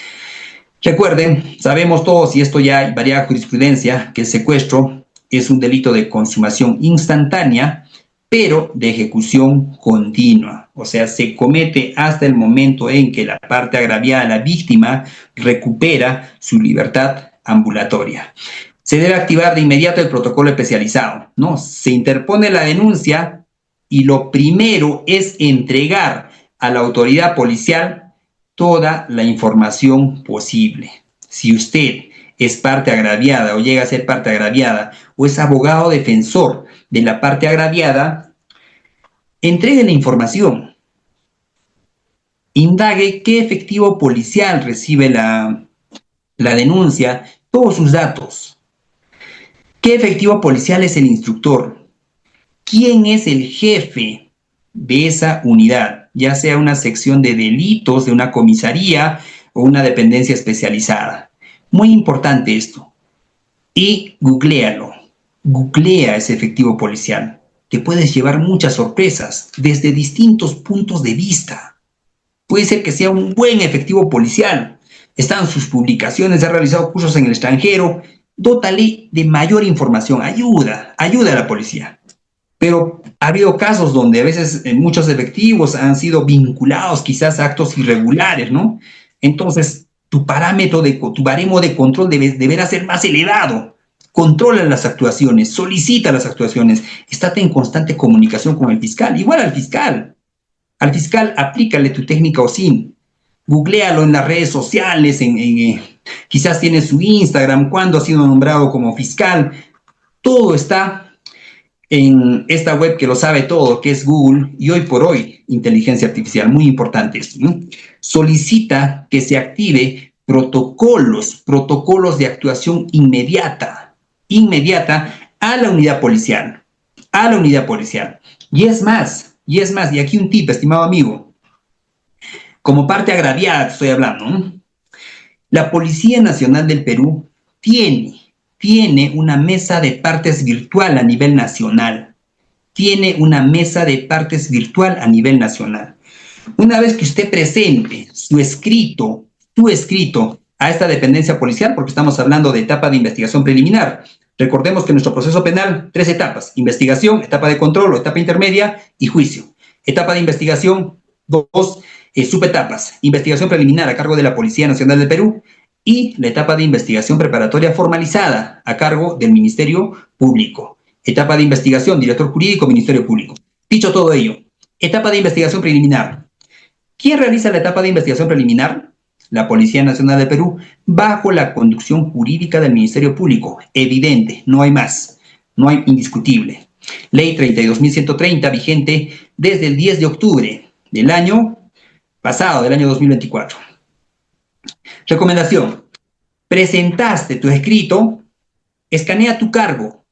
Recuerden, sabemos todos, y esto ya hay variada jurisprudencia, que el secuestro es un delito de consumación instantánea, pero de ejecución continua. O sea, se comete hasta el momento en que la parte agraviada, la víctima, recupera su libertad ambulatoria. Se debe activar de inmediato el protocolo especializado, ¿no? Se interpone la denuncia y lo primero es entregar a la autoridad policial toda la información posible. Si usted es parte agraviada o llega a ser parte agraviada o es abogado defensor de la parte agraviada, entregue la información. Indague qué efectivo policial recibe la denuncia, todos sus datos. ¿Qué efectivo policial es el instructor? ¿Quién es el jefe de esa unidad? Ya sea una sección de delitos de una comisaría o una dependencia especializada. Muy importante esto. Y googléalo. Googlea ese efectivo policial. Te puedes llevar muchas sorpresas desde distintos puntos de vista. Puede ser que sea un buen efectivo policial. Están sus publicaciones, ha realizado cursos en el extranjero. Dótale de mayor información, ayuda a la policía. Pero ha habido casos donde a veces muchos efectivos han sido vinculados quizás a actos irregulares, ¿no? Entonces, tu baremo de control deberá ser más elevado. Controla las actuaciones, solicita las actuaciones, estate en constante comunicación con el fiscal, igual al fiscal. Al fiscal, aplícale tu técnica OSINT. Googléalo en las redes sociales, quizás tiene su Instagram, cuándo ha sido nombrado como fiscal. Todo está en esta web que lo sabe todo, que es Google, y hoy por hoy, inteligencia artificial. Muy importante esto, ¿no? Solicita que se active protocolos de actuación inmediata a la unidad policial. Y es más, y aquí un tip, estimado amigo. Como parte agraviada estoy hablando, ¿no? La Policía Nacional del Perú tiene una mesa de partes virtual a nivel nacional. tiene una mesa de partes virtual a nivel nacional. Una vez que usted presente su escrito a esta dependencia policial, porque estamos hablando de etapa de investigación preliminar, recordemos que en nuestro proceso penal, 3 etapas: investigación, etapa de control o etapa intermedia y juicio. Etapa de investigación, 2 subetapas: investigación preliminar a cargo de la Policía Nacional del Perú y la etapa de investigación preparatoria formalizada a cargo del Ministerio Público. Etapa de investigación, director jurídico, Ministerio Público. Dicho todo ello, etapa de investigación preliminar. ¿Quién realiza la etapa de investigación preliminar? La Policía Nacional del Perú, bajo la conducción jurídica del Ministerio Público. Evidente, no hay más, no hay indiscutible. Ley 32.130, vigente desde el 10 de octubre del año pasado, del año 2024. Recomendación: presentaste tu escrito, escanea tu cargo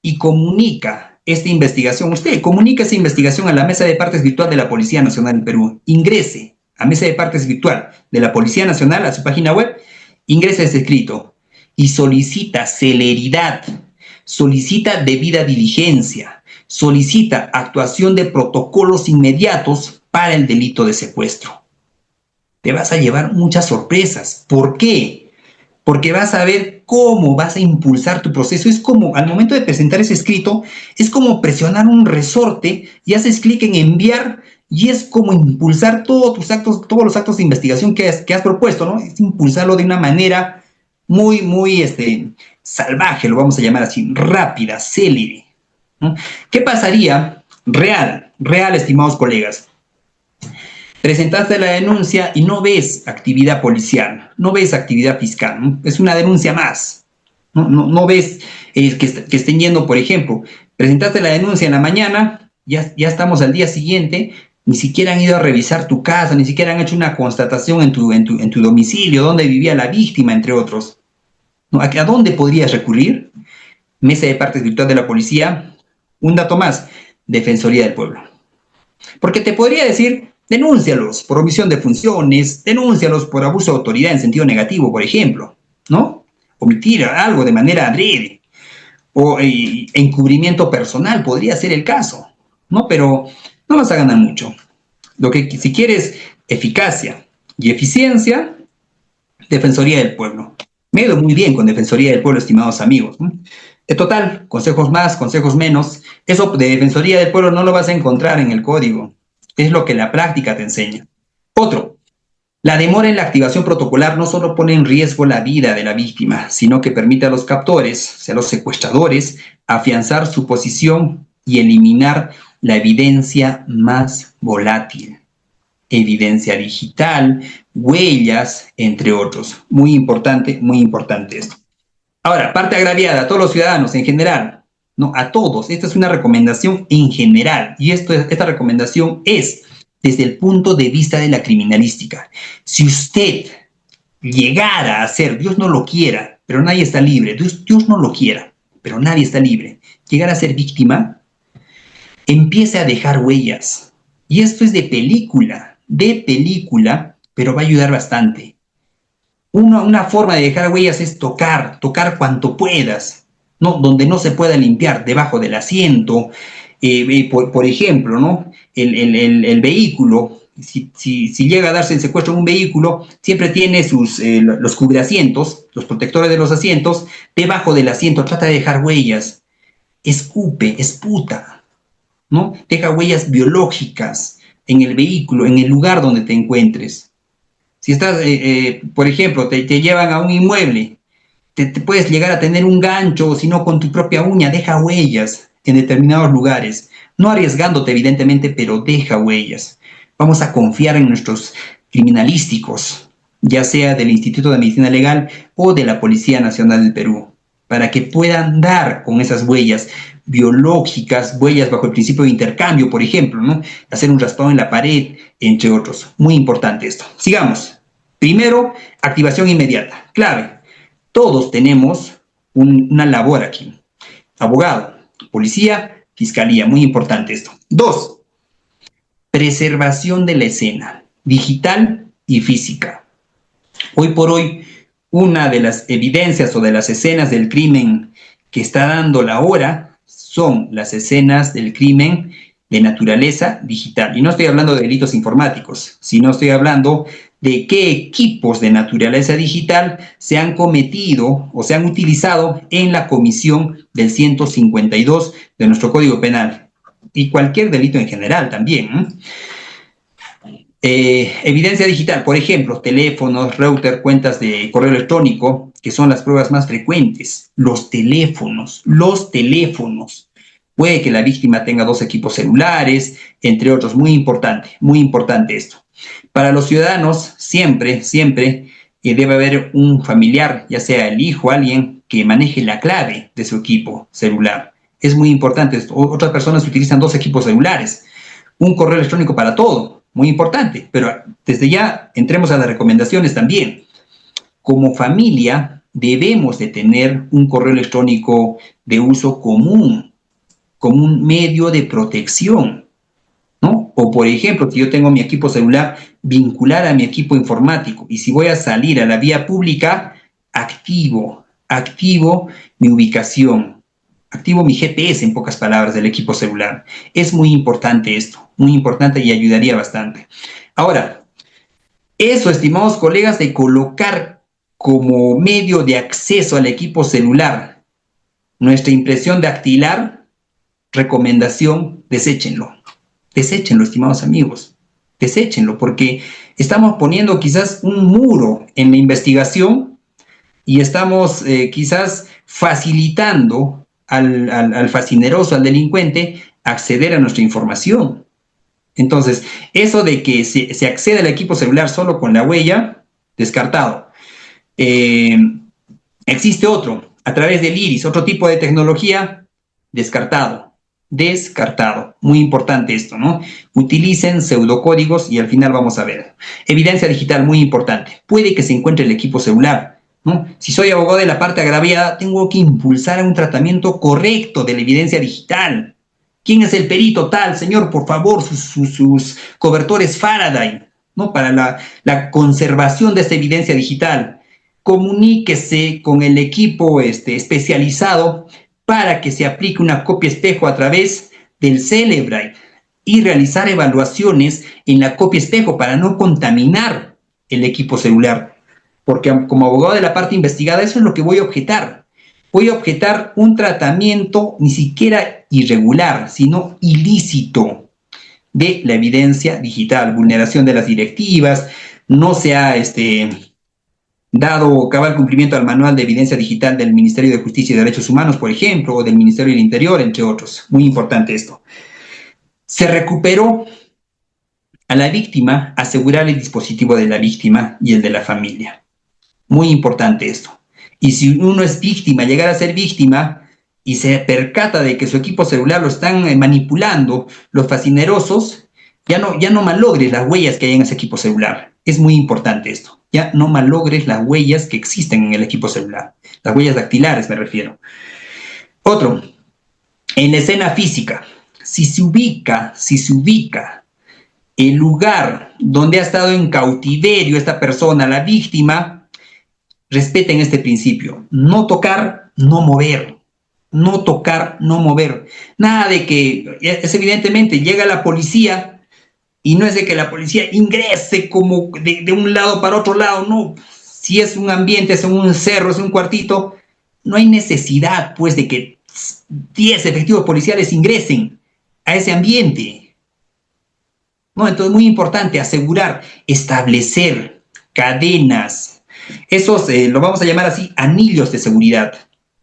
y comunica esta investigación. Usted comunica esa investigación a la mesa de partes virtual de la Policía Nacional del Perú. Ingrese a mesa de partes virtual de la Policía Nacional, a su página web, ingresa ese escrito y solicita celeridad, solicita debida diligencia, solicita actuación de protocolos inmediatos para el delito de secuestro. Te vas a llevar muchas sorpresas. ¿Por qué? Porque vas a ver cómo vas a impulsar tu proceso. Es como, al momento de presentar ese escrito, es como presionar un resorte y haces clic en enviar y es como impulsar todos los actos de investigación que has propuesto, ¿no? Es impulsarlo de una manera muy salvaje, lo vamos a llamar así, rápida, célere, ¿no? ¿Qué pasaría? Real, estimados colegas. Presentaste la denuncia y no ves actividad policial, no ves actividad fiscal, ¿no? Es una denuncia más. No ves que estén yendo, por ejemplo, presentaste la denuncia en la mañana, ya estamos al día siguiente, ni siquiera han ido a revisar tu casa, ni siquiera han hecho una constatación en tu domicilio, donde vivía la víctima, entre otros. ¿No? ¿A dónde podrías recurrir? Mesa de partes virtual de la policía. Un dato más: Defensoría del Pueblo. Porque te podría decir: denúncialos por omisión de funciones, denúncialos por abuso de autoridad en sentido negativo, por ejemplo, ¿no? Omitir algo de manera adrede, o encubrimiento personal podría ser el caso, ¿no? Pero no vas a ganar mucho. Si quieres eficacia y eficiencia, Defensoría del Pueblo. Me he ido muy bien con Defensoría del Pueblo, estimados amigos, ¿no? En total, consejos más, consejos menos. Eso de Defensoría del Pueblo no lo vas a encontrar en el código. Es lo que la práctica te enseña. Otro: la demora en la activación protocolar no solo pone en riesgo la vida de la víctima, sino que permite a los captores, o sea, los secuestradores, afianzar su posición y eliminar la evidencia más volátil. Evidencia digital, huellas, entre otros. Muy importante esto. Ahora, parte agraviada, a todos los ciudadanos en general, no, a todos. Esta es una recomendación en general, y esta recomendación es desde el punto de vista de la criminalística. Si usted llegara a ser, Dios no lo quiera, pero nadie está libre, Dios no lo quiera, pero nadie está libre, llegar a ser víctima, empiece a dejar huellas. Y esto es de película, pero va a ayudar bastante. Una forma de dejar huellas es tocar cuanto puedas, ¿no? Donde no se pueda limpiar, debajo del asiento, por ejemplo, ¿no? El vehículo, si llega a darse el secuestro en un vehículo, siempre tiene los cubriasientos, los protectores de los asientos, debajo del asiento. Trata de dejar huellas, escupe, esputa, ¿no? Deja huellas biológicas en el vehículo, en el lugar donde te encuentres. Si estás, por ejemplo, te llevan a un inmueble, te puedes llegar a tener un gancho, o si no, con tu propia uña, deja huellas en determinados lugares, no arriesgándote evidentemente, pero deja huellas. Vamos a confiar en nuestros criminalísticos, ya sea del Instituto de Medicina Legal o de la Policía Nacional del Perú, para que puedan dar con esas huellas biológicas, huellas bajo el principio de intercambio, por ejemplo, ¿no? Hacer un raspado en la pared, entre otros. Muy importante esto. Sigamos. Primero, activación inmediata. Clave. Todos tenemos una labor aquí. Abogado, policía, fiscalía. Muy importante esto. 2. Preservación de la escena, digital y física. Hoy por hoy, una de las evidencias o de las escenas del crimen que está dando la hora son las escenas del crimen de naturaleza digital. Y no estoy hablando de delitos informáticos, sino estoy hablando de qué equipos de naturaleza digital se han cometido o se han utilizado en la comisión del 152 de nuestro Código Penal. Y cualquier delito en general también. Evidencia digital, por ejemplo, teléfonos, router, cuentas de correo electrónico, que son las pruebas más frecuentes. Los teléfonos. Puede que la víctima tenga 2 equipos celulares, entre otros. Muy importante esto. Para los ciudadanos, siempre debe haber un familiar, ya sea el hijo, alguien que maneje la clave de su equipo celular. Es muy importante esto. Otras personas utilizan 2 equipos celulares, un correo electrónico para todo, muy importante. Pero desde ya entremos a las recomendaciones también. Como familia debemos de tener un correo electrónico de uso común, como un medio de protección, ¿no? O por ejemplo, si yo tengo mi equipo celular, vincular a mi equipo informático, y si voy a salir a la vía pública, activo mi ubicación, activo mi GPS, en pocas palabras, del equipo celular. Es muy importante esto, muy importante, y ayudaría bastante. Ahora, eso, estimados colegas, de colocar como medio de acceso al equipo celular nuestra impresión dactilar, recomendación, deséchenlo, estimados amigos, deséchenlo, porque estamos poniendo quizás un muro en la investigación y estamos quizás facilitando al fascineroso, al delincuente, acceder a nuestra información. Entonces, eso de que se accede al equipo celular solo con la huella, descartado. Existe otro, a través del iris, otro tipo de tecnología, descartado. Muy importante esto, ¿no? Utilicen pseudocódigos y al final vamos a ver. Evidencia digital, muy importante. Puede que se encuentre el equipo celular, ¿no? Si soy abogado de la parte agraviada, tengo que impulsar un tratamiento correcto de la evidencia digital. ¿Quién es el perito tal? Señor, por favor, sus cobertores Faraday, ¿no? Para la conservación de esta evidencia digital. Comuníquese con el equipo especializado para que se aplique una copia espejo a través del Cellebrite y realizar evaluaciones en la copia espejo para no contaminar el equipo celular. Porque como abogado de la parte investigada, eso es lo que voy a objetar. Voy a objetar un tratamiento ni siquiera irregular, sino ilícito de la evidencia digital, vulneración de las directivas, no se ha dado cabal cumplimiento al manual de evidencia digital del Ministerio de Justicia y Derechos Humanos, por ejemplo, o del Ministerio del Interior, entre otros. Muy importante esto. Se recuperó a la víctima, asegurar el dispositivo de la víctima y el de la familia. Muy importante esto. Y si uno es víctima, llegar a ser víctima, y se percata de que su equipo celular lo están manipulando los fascinerosos, ya no malogres las huellas que hay en ese equipo celular. Es muy importante esto. Ya no malogres las huellas que existen en el equipo celular. Las huellas dactilares me refiero. Otro, en la escena física, si se ubica el lugar donde ha estado en cautiverio esta persona, la víctima, respeten este principio. No tocar, no mover. No tocar, no mover. Nada de que, es evidentemente, llega la policía. Y no es de que la policía ingrese como de un lado para otro lado, no. Si es un ambiente, es un cerro, es un cuartito, no hay necesidad, pues, de que 10 efectivos policiales ingresen a ese ambiente. No, entonces, muy importante asegurar, establecer cadenas, esos, lo vamos a llamar así, anillos de seguridad,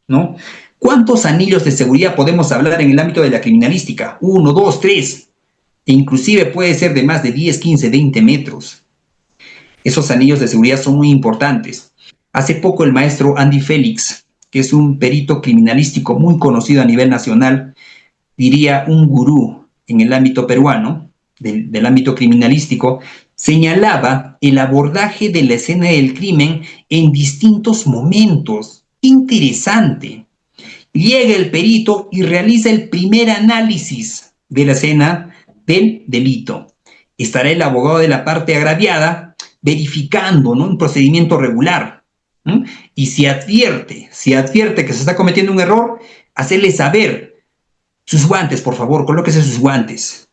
¿no? ¿Cuántos anillos de seguridad podemos hablar en el ámbito de la criminalística? 1, 2, 3. E inclusive puede ser de más de 10, 15, 20 metros. Esos anillos de seguridad son muy importantes. Hace poco el maestro Andy Félix, que es un perito criminalístico muy conocido a nivel nacional, diría un gurú en el ámbito peruano, del ámbito criminalístico, señalaba el abordaje de la escena del crimen en distintos momentos. Interesante. Llega el perito y realiza el primer análisis de la escena del delito. Estará el abogado de la parte agraviada verificando, ¿no?, un procedimiento regular. Y si advierte que se está cometiendo un error, hacerle saber, Sus guantes, por favor, colóquese sus guantes.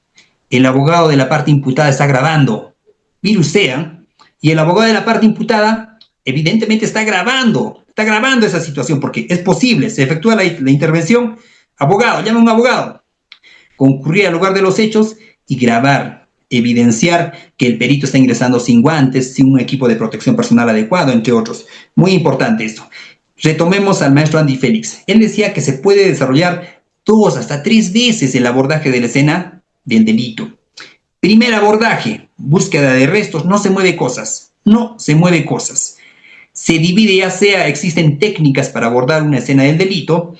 El abogado de la parte imputada está grabando. Mire usted, ¿eh? Y el abogado de la parte imputada, evidentemente, está grabando esa situación, porque es posible, se efectúa la intervención. Abogado, llama a un abogado. Concurrir al lugar de los hechos y grabar, evidenciar que el perito está ingresando sin guantes, sin un equipo de protección personal adecuado, entre otros. Muy importante esto. Retomemos al maestro Andy Félix. Él decía que se puede desarrollar 2 hasta 3 veces el abordaje de la escena del delito. Primer abordaje, búsqueda de restos, no se mueve cosas. Se divide, ya sea, existen técnicas para abordar una escena del delito,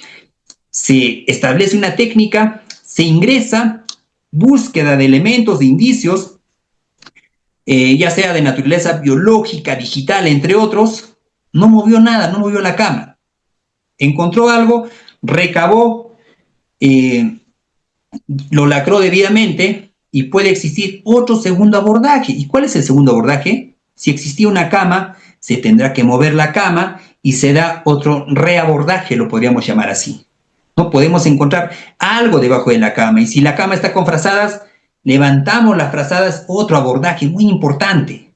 se establece una técnica, se ingresa, búsqueda de elementos, de indicios, ya sea de naturaleza biológica, digital, entre otros. No movió nada, no movió la cama. Encontró algo, recabó, lo lacró debidamente y puede existir otro segundo abordaje. ¿Y cuál es el segundo abordaje? Si existía una cama, se tendrá que mover la cama y se da otro reabordaje, lo podríamos llamar así. No podemos encontrar algo debajo de la cama, y si la cama está con frazadas, levantamos las frazadas, otro abordaje muy importante.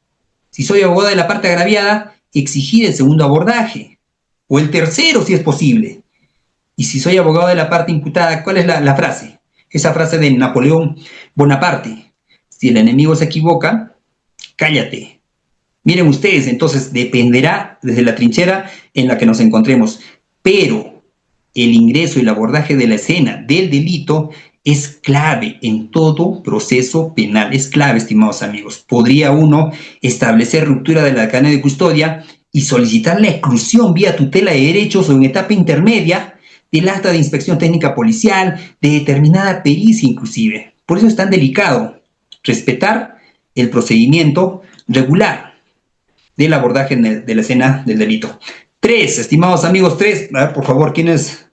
Si soy abogado de la parte agraviada, exigir el segundo abordaje, o el tercero si es posible. Y si soy abogado de la parte imputada, ¿cuál es la frase? Esa frase de Napoleón Bonaparte: si el enemigo se equivoca, cállate. Miren ustedes, entonces dependerá desde la trinchera en la que nos encontremos, pero el ingreso y el abordaje de la escena del delito es clave en todo proceso penal. Es clave, estimados amigos. Podría uno establecer ruptura de la cadena de custodia y solicitar la exclusión vía tutela de derechos o en etapa intermedia del acta de inspección técnica policial, de determinada pericia inclusive. Por eso es tan delicado respetar el procedimiento regular del abordaje de la escena del delito. 3, estimados amigos, 3. A ver, por favor, ¿quiénes?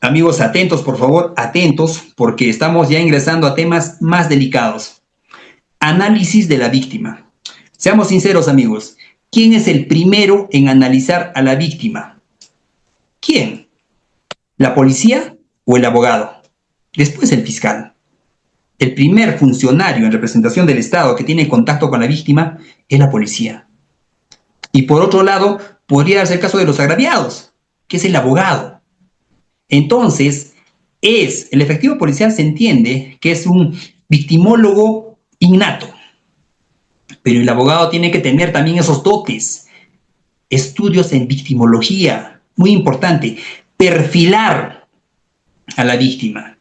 Amigos, atentos, por favor, atentos, porque estamos ya ingresando a temas más delicados. Análisis de la víctima. Seamos sinceros, amigos. ¿Quién es el primero en analizar a la víctima? ¿Quién? ¿La policía o el abogado? Después el fiscal. El primer funcionario en representación del Estado que tiene contacto con la víctima es la policía. Y por otro lado, podría darse el caso de los agraviados, que es el abogado. Entonces, el efectivo policial se entiende que es un victimólogo innato, pero el abogado tiene que tener también esos dotes, estudios en victimología, muy importante, perfilar a la víctima.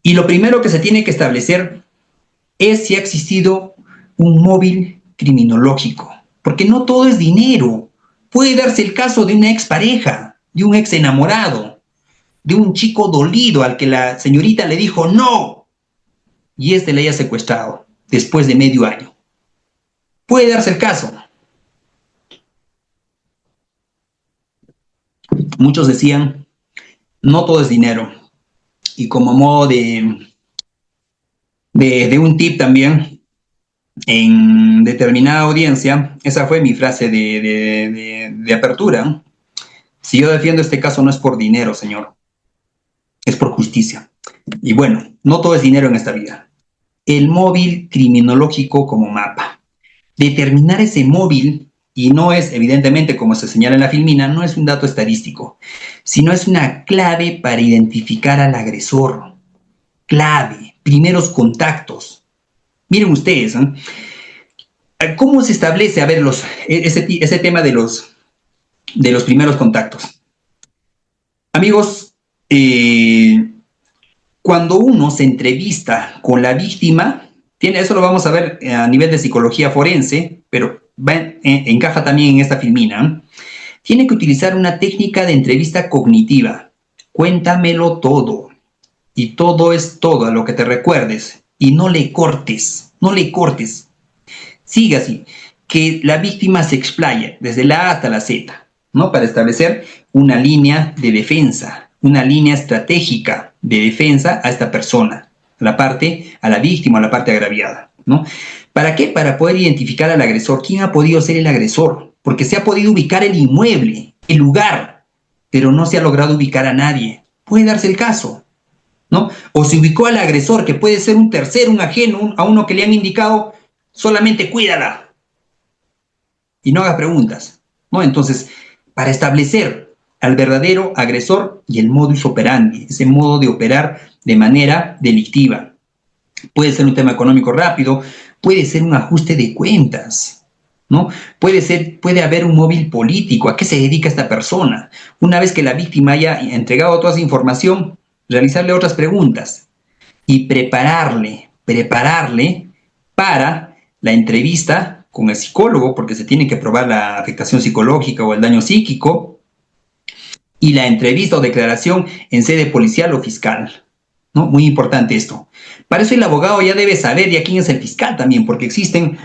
Y lo primero que se tiene que establecer es si ha existido un móvil criminológico, porque no todo es dinero. Puede darse el caso de una expareja, de un ex enamorado, de un chico dolido al que la señorita le dijo no, y le haya secuestrado después de medio año. Puede darse el caso. Muchos decían, no todo es dinero. Y como modo de un tip también, en determinada audiencia, esa fue mi frase de apertura: si yo defiendo este caso no es por dinero, señor, es por justicia. Y bueno, no todo es dinero en esta vida. El móvil criminológico como mapa. Determinar ese móvil, y no es, evidentemente, como se señala en la filmina, no es un dato estadístico, sino es una clave para identificar al agresor. Clave, primeros contactos. Miren ustedes, ¿eh? ¿Cómo se establece, a ver, ese tema de los primeros contactos? Amigos, cuando uno se entrevista con la víctima, eso lo vamos a ver a nivel de psicología forense, pero encaja también en esta filmina. Tiene que utilizar una técnica de entrevista cognitiva. Cuéntamelo todo. Y todo es todo a lo que te recuerdes. Y no le cortes. No le cortes. Sigue así. Que la víctima se explaye desde la A hasta la Z, ¿no? Para establecer una línea de defensa, una línea estratégica de defensa a esta persona, a la víctima, a la parte agraviada, ¿no? ¿Para qué? Para poder identificar al agresor. ¿Quién ha podido ser el agresor? Porque se ha podido ubicar el inmueble, el lugar, pero no se ha logrado ubicar a nadie. puede darse el caso, ¿no? O se ubicó al agresor, que puede ser un tercero, un ajeno, a uno que le han indicado, solamente cuídala y no hagas preguntas, ¿no? Entonces, para establecer al verdadero agresor y el modus operandi, ese modo de operar de manera delictiva. Puede ser un tema económico rápido, puede ser un ajuste de cuentas, ¿no? Puede haber un móvil político. ¿A qué se dedica esta persona? Una vez que la víctima haya entregado toda esa información, realizarle otras preguntas y prepararle para la entrevista con el psicólogo, porque se tiene que probar la afectación psicológica o el daño psíquico, y la entrevista o declaración en sede policial o fiscal, ¿no? Muy importante esto. Para eso el abogado ya debe saber ya quién es el fiscal también, porque existen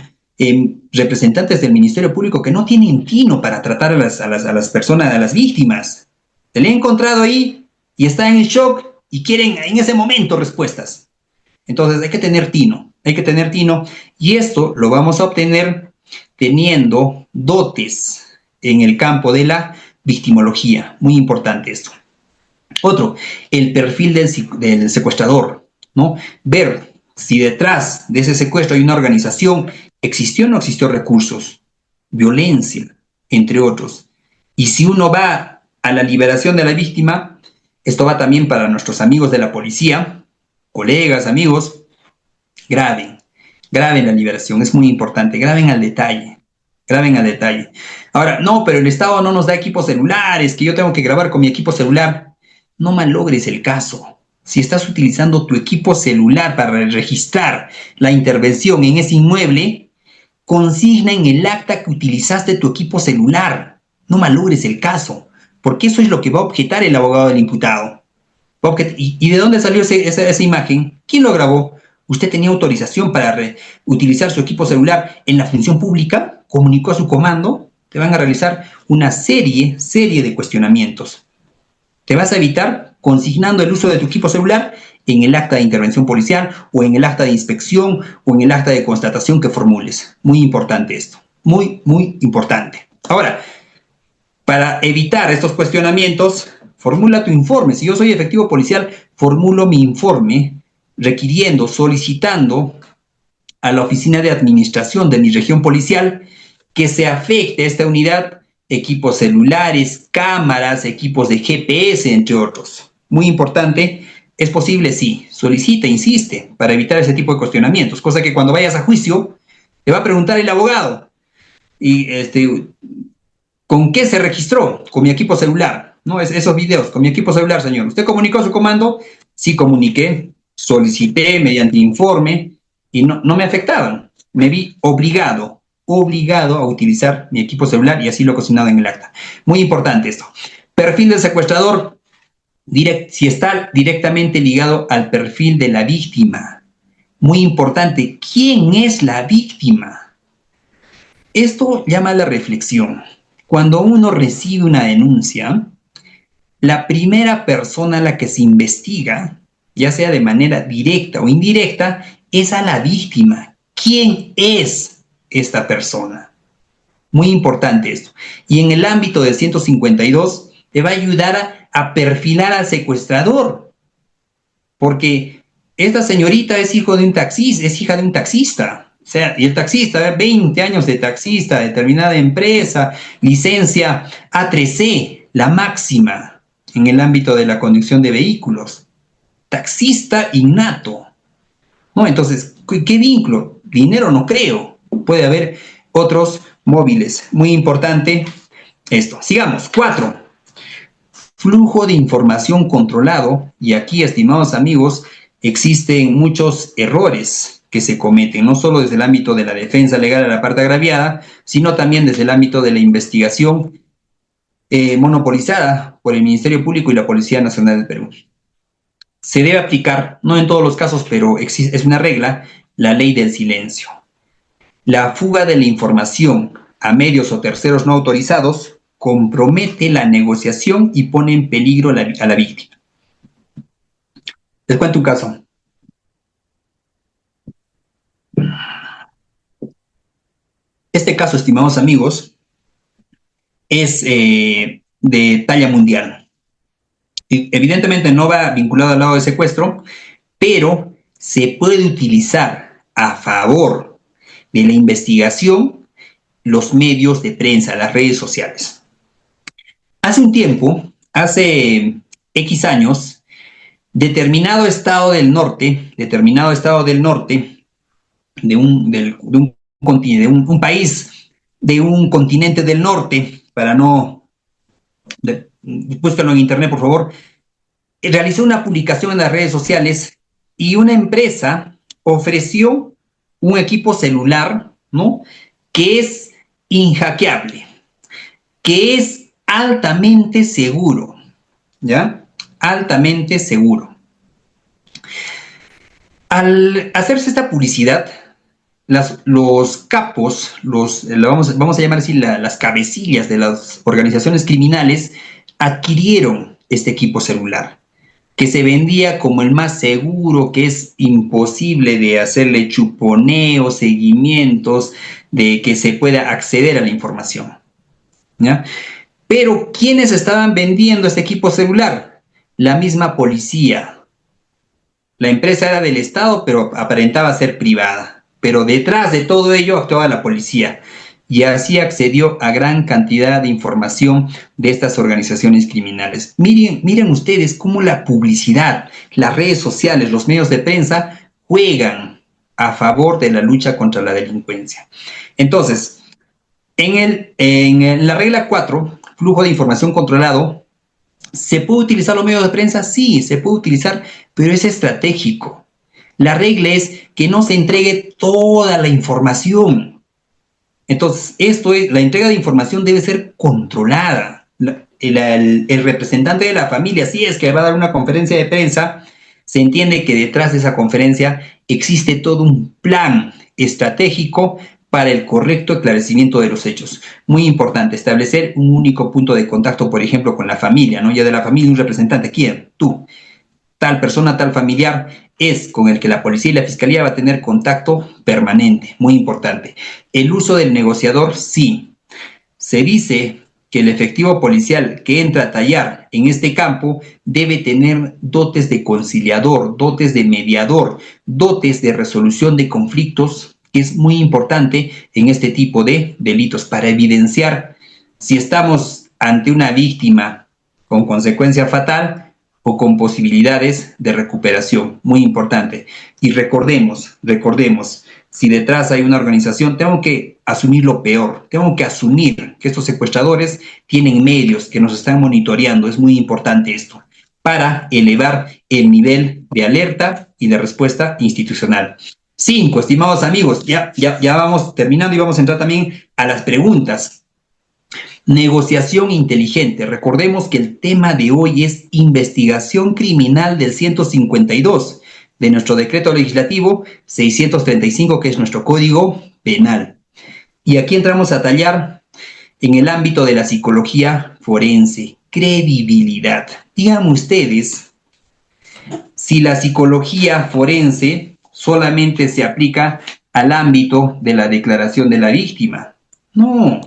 representantes del Ministerio Público que no tienen tino para tratar a las personas, a las víctimas. Se le ha encontrado ahí y está en shock y quieren en ese momento respuestas. Entonces hay que tener tino, y esto lo vamos a obtener teniendo dotes en el campo de la victimología. Muy importante esto. Otro, el perfil del secuestrador, ¿no? Ver si detrás de ese secuestro hay una organización, existió o no existió recursos, violencia, entre otros. Y si uno va a la liberación de la víctima, esto va también para nuestros amigos de la policía, colegas, amigos, graben la liberación, es muy importante, graben al detalle. Ahora, no, pero el Estado no nos da equipos celulares, que yo tengo que grabar con mi equipo celular. No malogres el caso. Si estás utilizando tu equipo celular para registrar la intervención en ese inmueble, consigna en el acta que utilizaste tu equipo celular. No malogres el caso, porque eso es lo que va a objetar el abogado del imputado. ¿Y de dónde salió esa imagen? ¿Quién lo grabó? ¿Usted tenía autorización para utilizar su equipo celular en la función pública? ¿Comunicó a su comando? Te van a realizar una serie de cuestionamientos. Te vas a evitar consignando el uso de tu equipo celular en el acta de intervención policial o en el acta de inspección o en el acta de constatación que formules. Muy importante esto. Muy, muy importante. Ahora, para evitar estos cuestionamientos, formula tu informe. Si yo soy efectivo policial, formulo mi informe requiriendo, solicitando a la oficina de administración de mi región policial que se afecte a esta unidad equipos celulares, cámaras, equipos de GPS, entre otros. Muy importante, es posible, sí, solicita, insiste, para evitar ese tipo de cuestionamientos, cosa que cuando vayas a juicio, te va a preguntar el abogado, y ¿con qué se registró? Con mi equipo celular, ¿no? Esos videos, con mi equipo celular, señor. ¿Usted comunicó a su comando? Sí, comuniqué, solicité mediante informe, y no me afectaban. Me vi obligado a utilizar mi equipo celular y así lo he consignado en el acta. Muy importante esto. Perfil del secuestrador, si está directamente ligado al perfil de la víctima. Muy importante, ¿quién es la víctima? Esto llama a la reflexión. Cuando uno recibe una denuncia, la primera persona a la que se investiga, ya sea de manera directa o indirecta, es a la víctima. ¿Quién es esta persona? Muy importante esto. Y en el ámbito del 152 te va a ayudar a perfilar al secuestrador, porque esta señorita es hija de un taxista, o sea, y el taxista, 20 años de taxista, determinada empresa, licencia A3C, la máxima en el ámbito de la conducción de vehículos, taxista innato, ¿no? Entonces, ¿qué vínculo? Dinero no creo, puede haber otros móviles. Muy importante esto. Sigamos. 4. Flujo de información controlado. Y aquí, estimados amigos, existen muchos errores que se cometen, no solo desde el ámbito de la defensa legal a la parte agraviada, sino también desde el ámbito de la investigación monopolizada por el Ministerio Público y la Policía Nacional del Perú. Se debe aplicar, no en todos los casos, pero es una regla, la ley del silencio. La fuga de la información a medios o terceros no autorizados compromete la negociación y pone en peligro a la víctima. Les cuento un caso. Este caso, estimados amigos, es de talla mundial. Evidentemente no va vinculado al lado de secuestro, pero se puede utilizar a favor de la investigación los medios de prensa, las redes sociales. Hace un tiempo, hace X años, determinado estado del norte de un país, de un continente del norte, para no, búscalo en internet por favor, realizó una publicación en las redes sociales y una empresa ofreció un equipo celular, ¿no? Que es inhackeable, que es altamente seguro, ¿ya? Altamente seguro. Al hacerse esta publicidad, los capos, vamos a llamar así, las cabecillas de las organizaciones criminales, adquirieron este equipo celular, que se vendía como el más seguro, que es imposible de hacerle chuponeos, seguimientos, de que se pueda acceder a la información, ¿ya? Pero ¿quiénes estaban vendiendo este equipo celular? La misma policía. La empresa era del Estado, pero aparentaba ser privada. Pero detrás de todo ello actuaba la policía. Y así accedió a gran cantidad de información de estas organizaciones criminales. Miren ustedes cómo la publicidad, las redes sociales, los medios de prensa juegan a favor de la lucha contra la delincuencia. Entonces, en la regla 4, flujo de información controlado, ¿se puede utilizar los medios de prensa? Sí, se puede utilizar, pero es estratégico. La regla es que no se entregue toda la información. Entonces, la entrega de información debe ser controlada. El representante de la familia, si es que va a dar una conferencia de prensa, se entiende que detrás de esa conferencia existe todo un plan estratégico para el correcto esclarecimiento de los hechos. Muy importante, establecer un único punto de contacto, por ejemplo, con la familia, ¿no? Ya de la familia un representante, ¿quién? Tú. Tal persona, tal familiar es con el que la policía y la fiscalía va a tener contacto permanente, muy importante. El uso del negociador, sí. Se dice que el efectivo policial que entra a tallar en este campo debe tener dotes de conciliador, dotes de mediador, dotes de resolución de conflictos, que es muy importante en este tipo de delitos para evidenciar si estamos ante una víctima con consecuencia fatal o con posibilidades de recuperación, muy importante. Y recordemos, si detrás hay una organización, tengo que asumir lo peor, tengo que asumir que estos secuestradores tienen medios que nos están monitoreando, es muy importante esto, para elevar el nivel de alerta y de respuesta institucional. 5, estimados amigos, ya vamos terminando y vamos a entrar también a las preguntas. Negociación inteligente. Recordemos que el tema de hoy es investigación criminal del 152 de nuestro decreto legislativo 635, que es nuestro código penal. Y aquí entramos a tallar en el ámbito de la psicología forense. Credibilidad. Díganme ustedes si la psicología forense solamente se aplica al ámbito de la declaración de la víctima. No.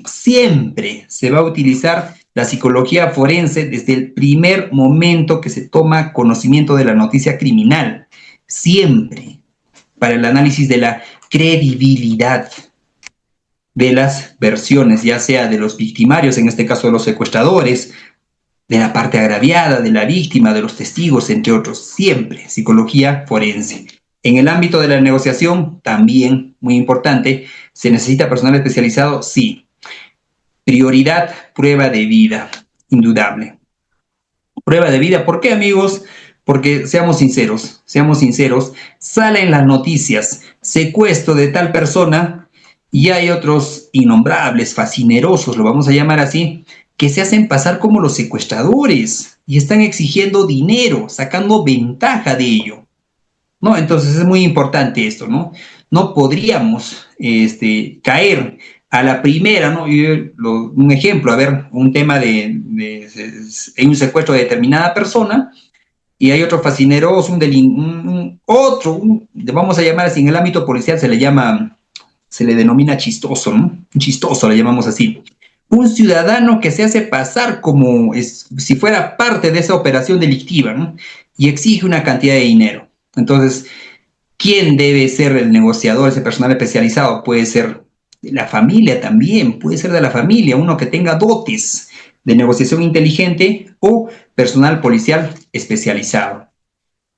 Siempre se va a utilizar la psicología forense desde el primer momento que se toma conocimiento de la noticia criminal. Siempre. Para el análisis de la credibilidad de las versiones, ya sea de los victimarios, en este caso de los secuestradores, de la parte agraviada, de la víctima, de los testigos, entre otros. Siempre psicología forense. En el ámbito de la negociación, también muy importante, ¿se necesita personal especializado? Sí. Prioridad, prueba de vida, indudable. Prueba de vida, ¿por qué, amigos? Porque seamos sinceros, salen las noticias, secuestro de tal persona, y hay otros innombrables, fascinerosos, lo vamos a llamar así, que se hacen pasar como los secuestradores y están exigiendo dinero, sacando ventaja de ello. ¿No? Entonces es muy importante esto, ¿no? No podríamos caer a la primera, ¿no? Un ejemplo, a ver, un tema hay un secuestro de determinada persona y hay otro fascineroso, vamos a llamar así, en el ámbito policial se le denomina chistoso, ¿no? Un chistoso le llamamos así. un ciudadano que se hace pasar como si fuera parte de esa operación delictiva, ¿no? Y exige una cantidad de dinero. Entonces, ¿quién debe ser el negociador, ese personal especializado? Puede ser de la familia también, puede ser de la familia, uno que tenga dotes de negociación inteligente o personal policial especializado.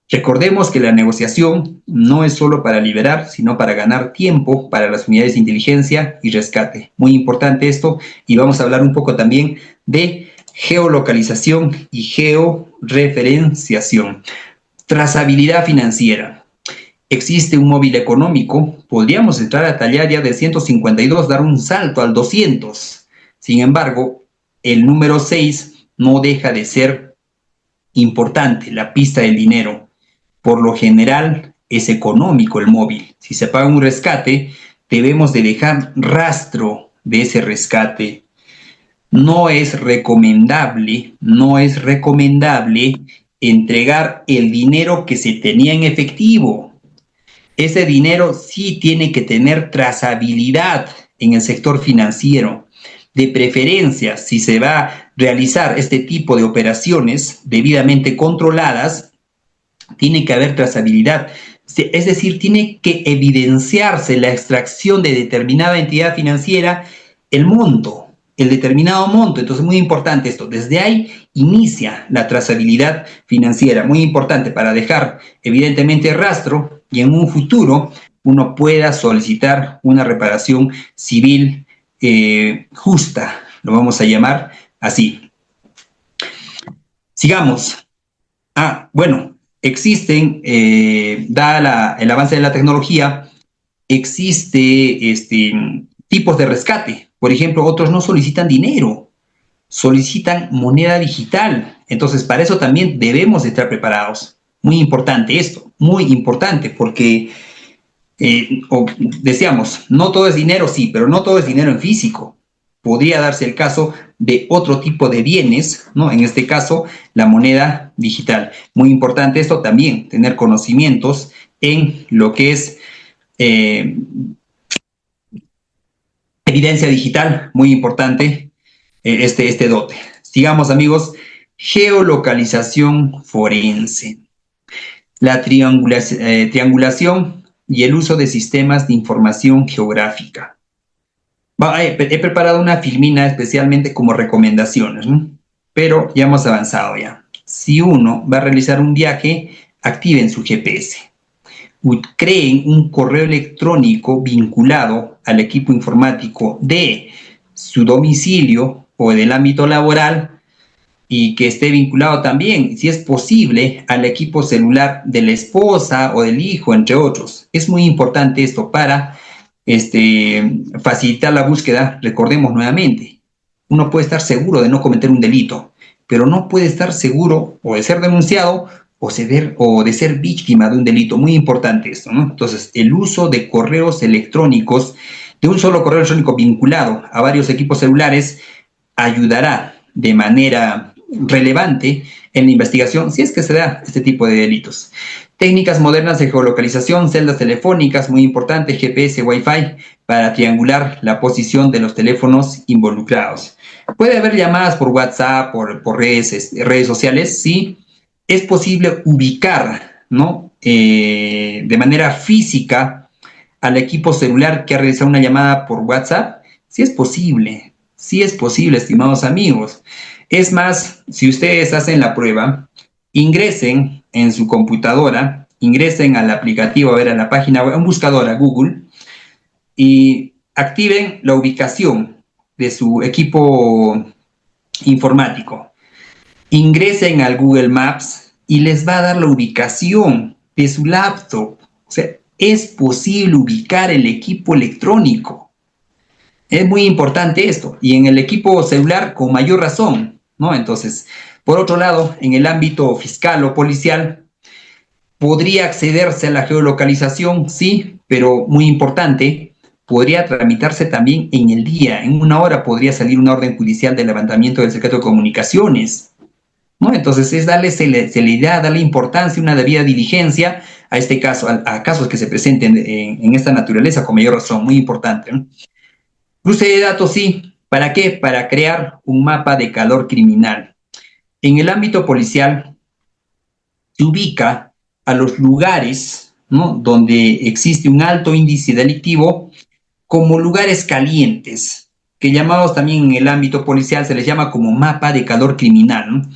Recordemos que la negociación no es solo para liberar, sino para ganar tiempo para las unidades de inteligencia y rescate. Muy importante esto, y vamos a hablar un poco también de geolocalización y georreferenciación. Trazabilidad financiera. Existe un móvil económico, podríamos entrar a tallar ya de 152, dar un salto al 200. Sin embargo, el número 6 no deja de ser importante, la pista del dinero. Por lo general es económico el móvil. Si se paga un rescate, debemos de dejar rastro de ese rescate. No es recomendable entregar el dinero que se tenía en efectivo. Ese dinero sí tiene que tener trazabilidad en el sector financiero. De preferencia, si se va a realizar este tipo de operaciones debidamente controladas, tiene que haber trazabilidad, es decir, tiene que evidenciarse la extracción de determinada entidad financiera, el monto, el determinado monto. Entonces, muy importante esto, desde ahí inicia la trazabilidad financiera, muy importante para dejar evidentemente rastro y en un futuro uno pueda solicitar una reparación civil justa, lo vamos a llamar así. Sigamos. Bueno, existen, dada el avance de la tecnología, existe tipos de rescate. Por ejemplo, otros no solicitan dinero, solicitan moneda digital. Entonces, para eso también debemos estar preparados. Muy importante esto, muy importante, porque decíamos, no todo es dinero, sí, pero no todo es dinero en físico. Podría darse el caso de otro tipo de bienes, ¿no? En este caso, la moneda digital. Muy importante esto también, tener conocimientos en lo que es evidencia digital, muy importante este dote. Sigamos, amigos. Geolocalización forense. La triangulación y el uso de sistemas de información geográfica. He preparado una filmina especialmente como recomendaciones, ¿no? Pero ya hemos avanzado ya. Si uno va a realizar un viaje, activen su GPS. Creen un correo electrónico vinculado al equipo informático de su domicilio o del ámbito laboral y que esté vinculado también, si es posible, al equipo celular de la esposa o del hijo, entre otros. Es muy importante esto para facilitar la búsqueda. Recordemos nuevamente, uno puede estar seguro de no cometer un delito, pero no puede estar seguro o de ser denunciado o de ser víctima de un delito. Muy importante esto, ¿no? Entonces, el uso de correos electrónicos, de un solo correo electrónico vinculado a varios equipos celulares, ayudará de manera relevante en la investigación si es que se da este tipo de delitos. Técnicas modernas de geolocalización, celdas telefónicas, muy importante, GPS, Wi-Fi, para triangular la posición de los teléfonos involucrados. Puede haber llamadas por WhatsApp, por redes sociales, sí. Es posible ubicar, ¿no? De manera física al equipo celular que ha realizado una llamada por WhatsApp. Sí es posible, estimados amigos. Es más, si ustedes hacen la prueba, ingresen en su computadora, ingresen al aplicativo, a la página web, un buscador a Google, y activen la ubicación de su equipo informático. Ingresen al Google Maps y les va a dar la ubicación de su laptop. O sea, es posible ubicar el equipo electrónico. Es muy importante esto. Y en el equipo celular, con mayor razón, ¿no? Entonces, por otro lado, en el ámbito fiscal o policial, podría accederse a la geolocalización, sí, pero muy importante, podría tramitarse también en el día. En una hora podría salir una orden judicial de levantamiento del secreto de comunicaciones, ¿no? Entonces, es darle celeridad, darle importancia, una debida diligencia a este caso, a casos que se presenten en esta naturaleza con mayor razón, muy importante, ¿no? Cruce de datos, sí, ¿Para qué? Para crear un mapa de calor criminal. En el ámbito policial se ubica a los lugares, ¿no?, donde existe un alto índice delictivo como lugares calientes, que llamados también en el ámbito policial se les llama como mapa de calor criminal, ¿no?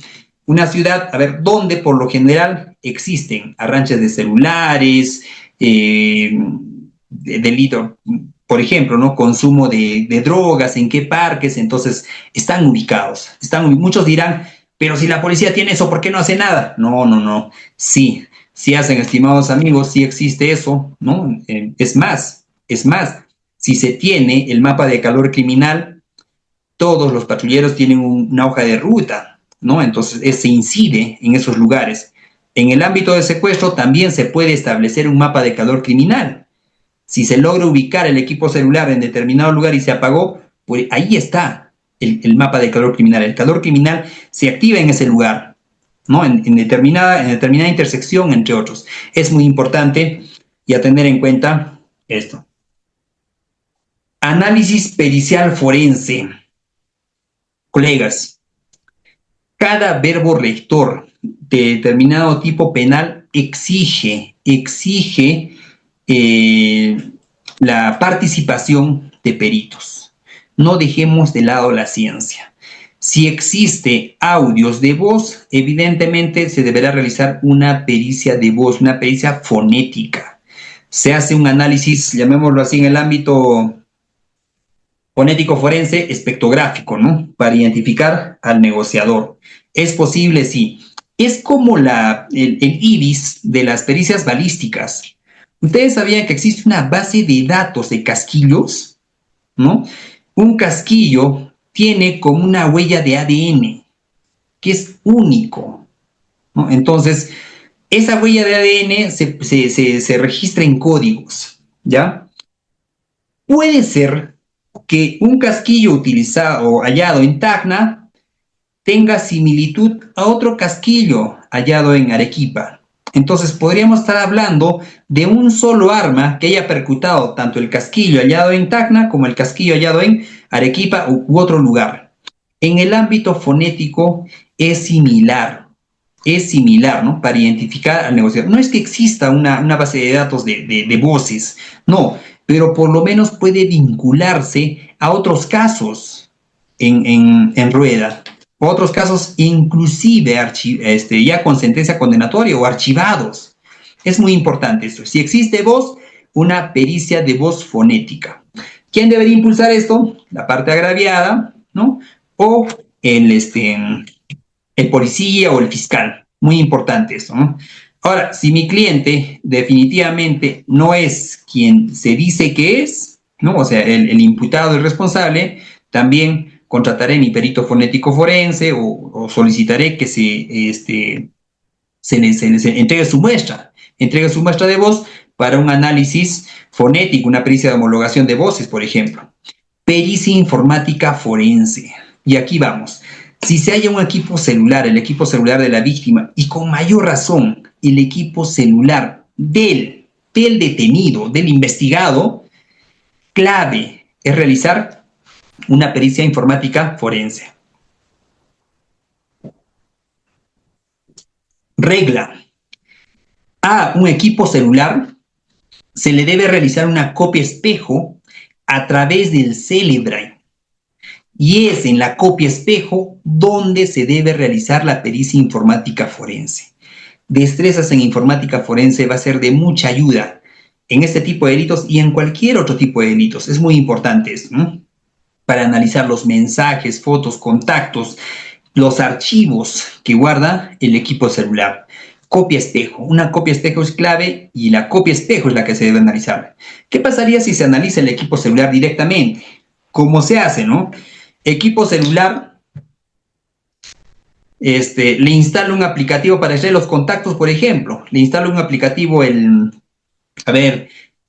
Una ciudad, a ver, donde por lo general existen arranques de celulares, delito, por ejemplo, ¿no?, consumo de drogas, en qué parques, entonces están ubicados. Muchos dirán, pero si la policía tiene eso, ¿por qué no hace nada? No, no, no, sí, sí hacen, estimados amigos, sí existe eso, ¿no? Es más, si se tiene el mapa de calor criminal, todos los patrulleros tienen una hoja de ruta, ¿no? Entonces se incide en esos lugares. En el ámbito de secuestro también se puede establecer un mapa de calor criminal. Si se logra ubicar el equipo celular en determinado lugar y se apagó, pues ahí está el mapa de calor criminal. El calor criminal se activa en ese lugar, ¿no? En determinada intersección, entre otros. Es muy importante y a tener en cuenta esto. Análisis pericial forense. Colegas, cada verbo rector de determinado tipo penal exige la participación de peritos. No dejemos de lado la ciencia. Si existe audios de voz, evidentemente se deberá realizar una pericia de voz, una pericia fonética. Se hace un análisis, llamémoslo así, en el ámbito fonético forense espectrográfico, ¿no?, para identificar al negociador. ¿Es posible? Sí. Es como el IBIS de las pericias balísticas. ¿Ustedes sabían que existe una base de datos de casquillos? ¿No? Un casquillo tiene como una huella de ADN que es único, ¿no? Entonces, esa huella de ADN se registra en códigos, ¿ya? Puede ser que un casquillo utilizado o hallado en Tacna tenga similitud a otro casquillo hallado en Arequipa. Entonces podríamos estar hablando de un solo arma que haya percutado tanto el casquillo hallado en Tacna como el casquillo hallado en Arequipa u otro lugar. En el ámbito fonético es similar, ¿no?, para identificar al negociador. No es que exista una base de datos de voces, no, pero por lo menos puede vincularse a otros casos en rueda, otros casos inclusive ya con sentencia condenatoria o archivados. Es muy importante esto. Si existe voz, una pericia de voz fonética. ¿Quién debería impulsar esto? La parte agraviada, ¿no?, o el policía o el fiscal. Muy importante esto, ¿no? Ahora, si mi cliente definitivamente no es quien se dice que es, ¿no?, o sea, el imputado, el responsable, también contrataré mi perito fonético forense o solicitaré que se entregue su muestra de voz para un análisis fonético, una pericia de homologación de voces, por ejemplo. Pericia informática forense. Y aquí vamos. Si se halla un equipo celular, el equipo celular de la víctima, y con mayor razón el equipo celular del detenido, del investigado, clave es realizar una pericia informática forense. Regla. A un equipo celular se le debe realizar una copia espejo a través del Cellebrite. Y es en la copia espejo donde se debe realizar la pericia informática forense. Destrezas en informática forense va a ser de mucha ayuda en este tipo de delitos y en cualquier otro tipo de delitos. Es muy importante esto, ¿no?, para analizar los mensajes, fotos, contactos, los archivos que guarda el equipo celular. Copia espejo. Una copia espejo es clave y la copia espejo es la que se debe analizar. ¿Qué pasaría si se analiza el equipo celular directamente? ¿Cómo se hace, no? Equipo celular, le instalo un aplicativo para hacer los contactos, por ejemplo. Le instalo un aplicativo,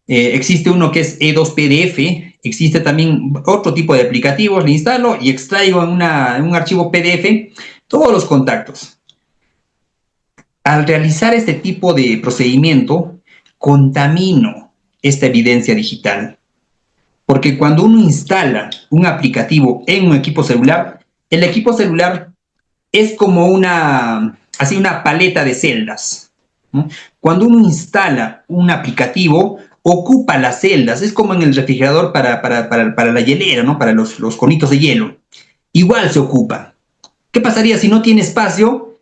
existe uno que es E2PDF, existe también otro tipo de aplicativos, le instalo y extraigo en un archivo PDF todos los contactos. Al realizar este tipo de procedimiento, contamino esta evidencia digital. Porque cuando uno instala un aplicativo en un equipo celular, el equipo celular es como una paleta de celdas, ¿no? Cuando uno instala un aplicativo, ocupa las celdas, es como en el refrigerador para la hielera, ¿no? Para los conitos de hielo. Igual se ocupa. ¿Qué pasaría si no tiene espacio?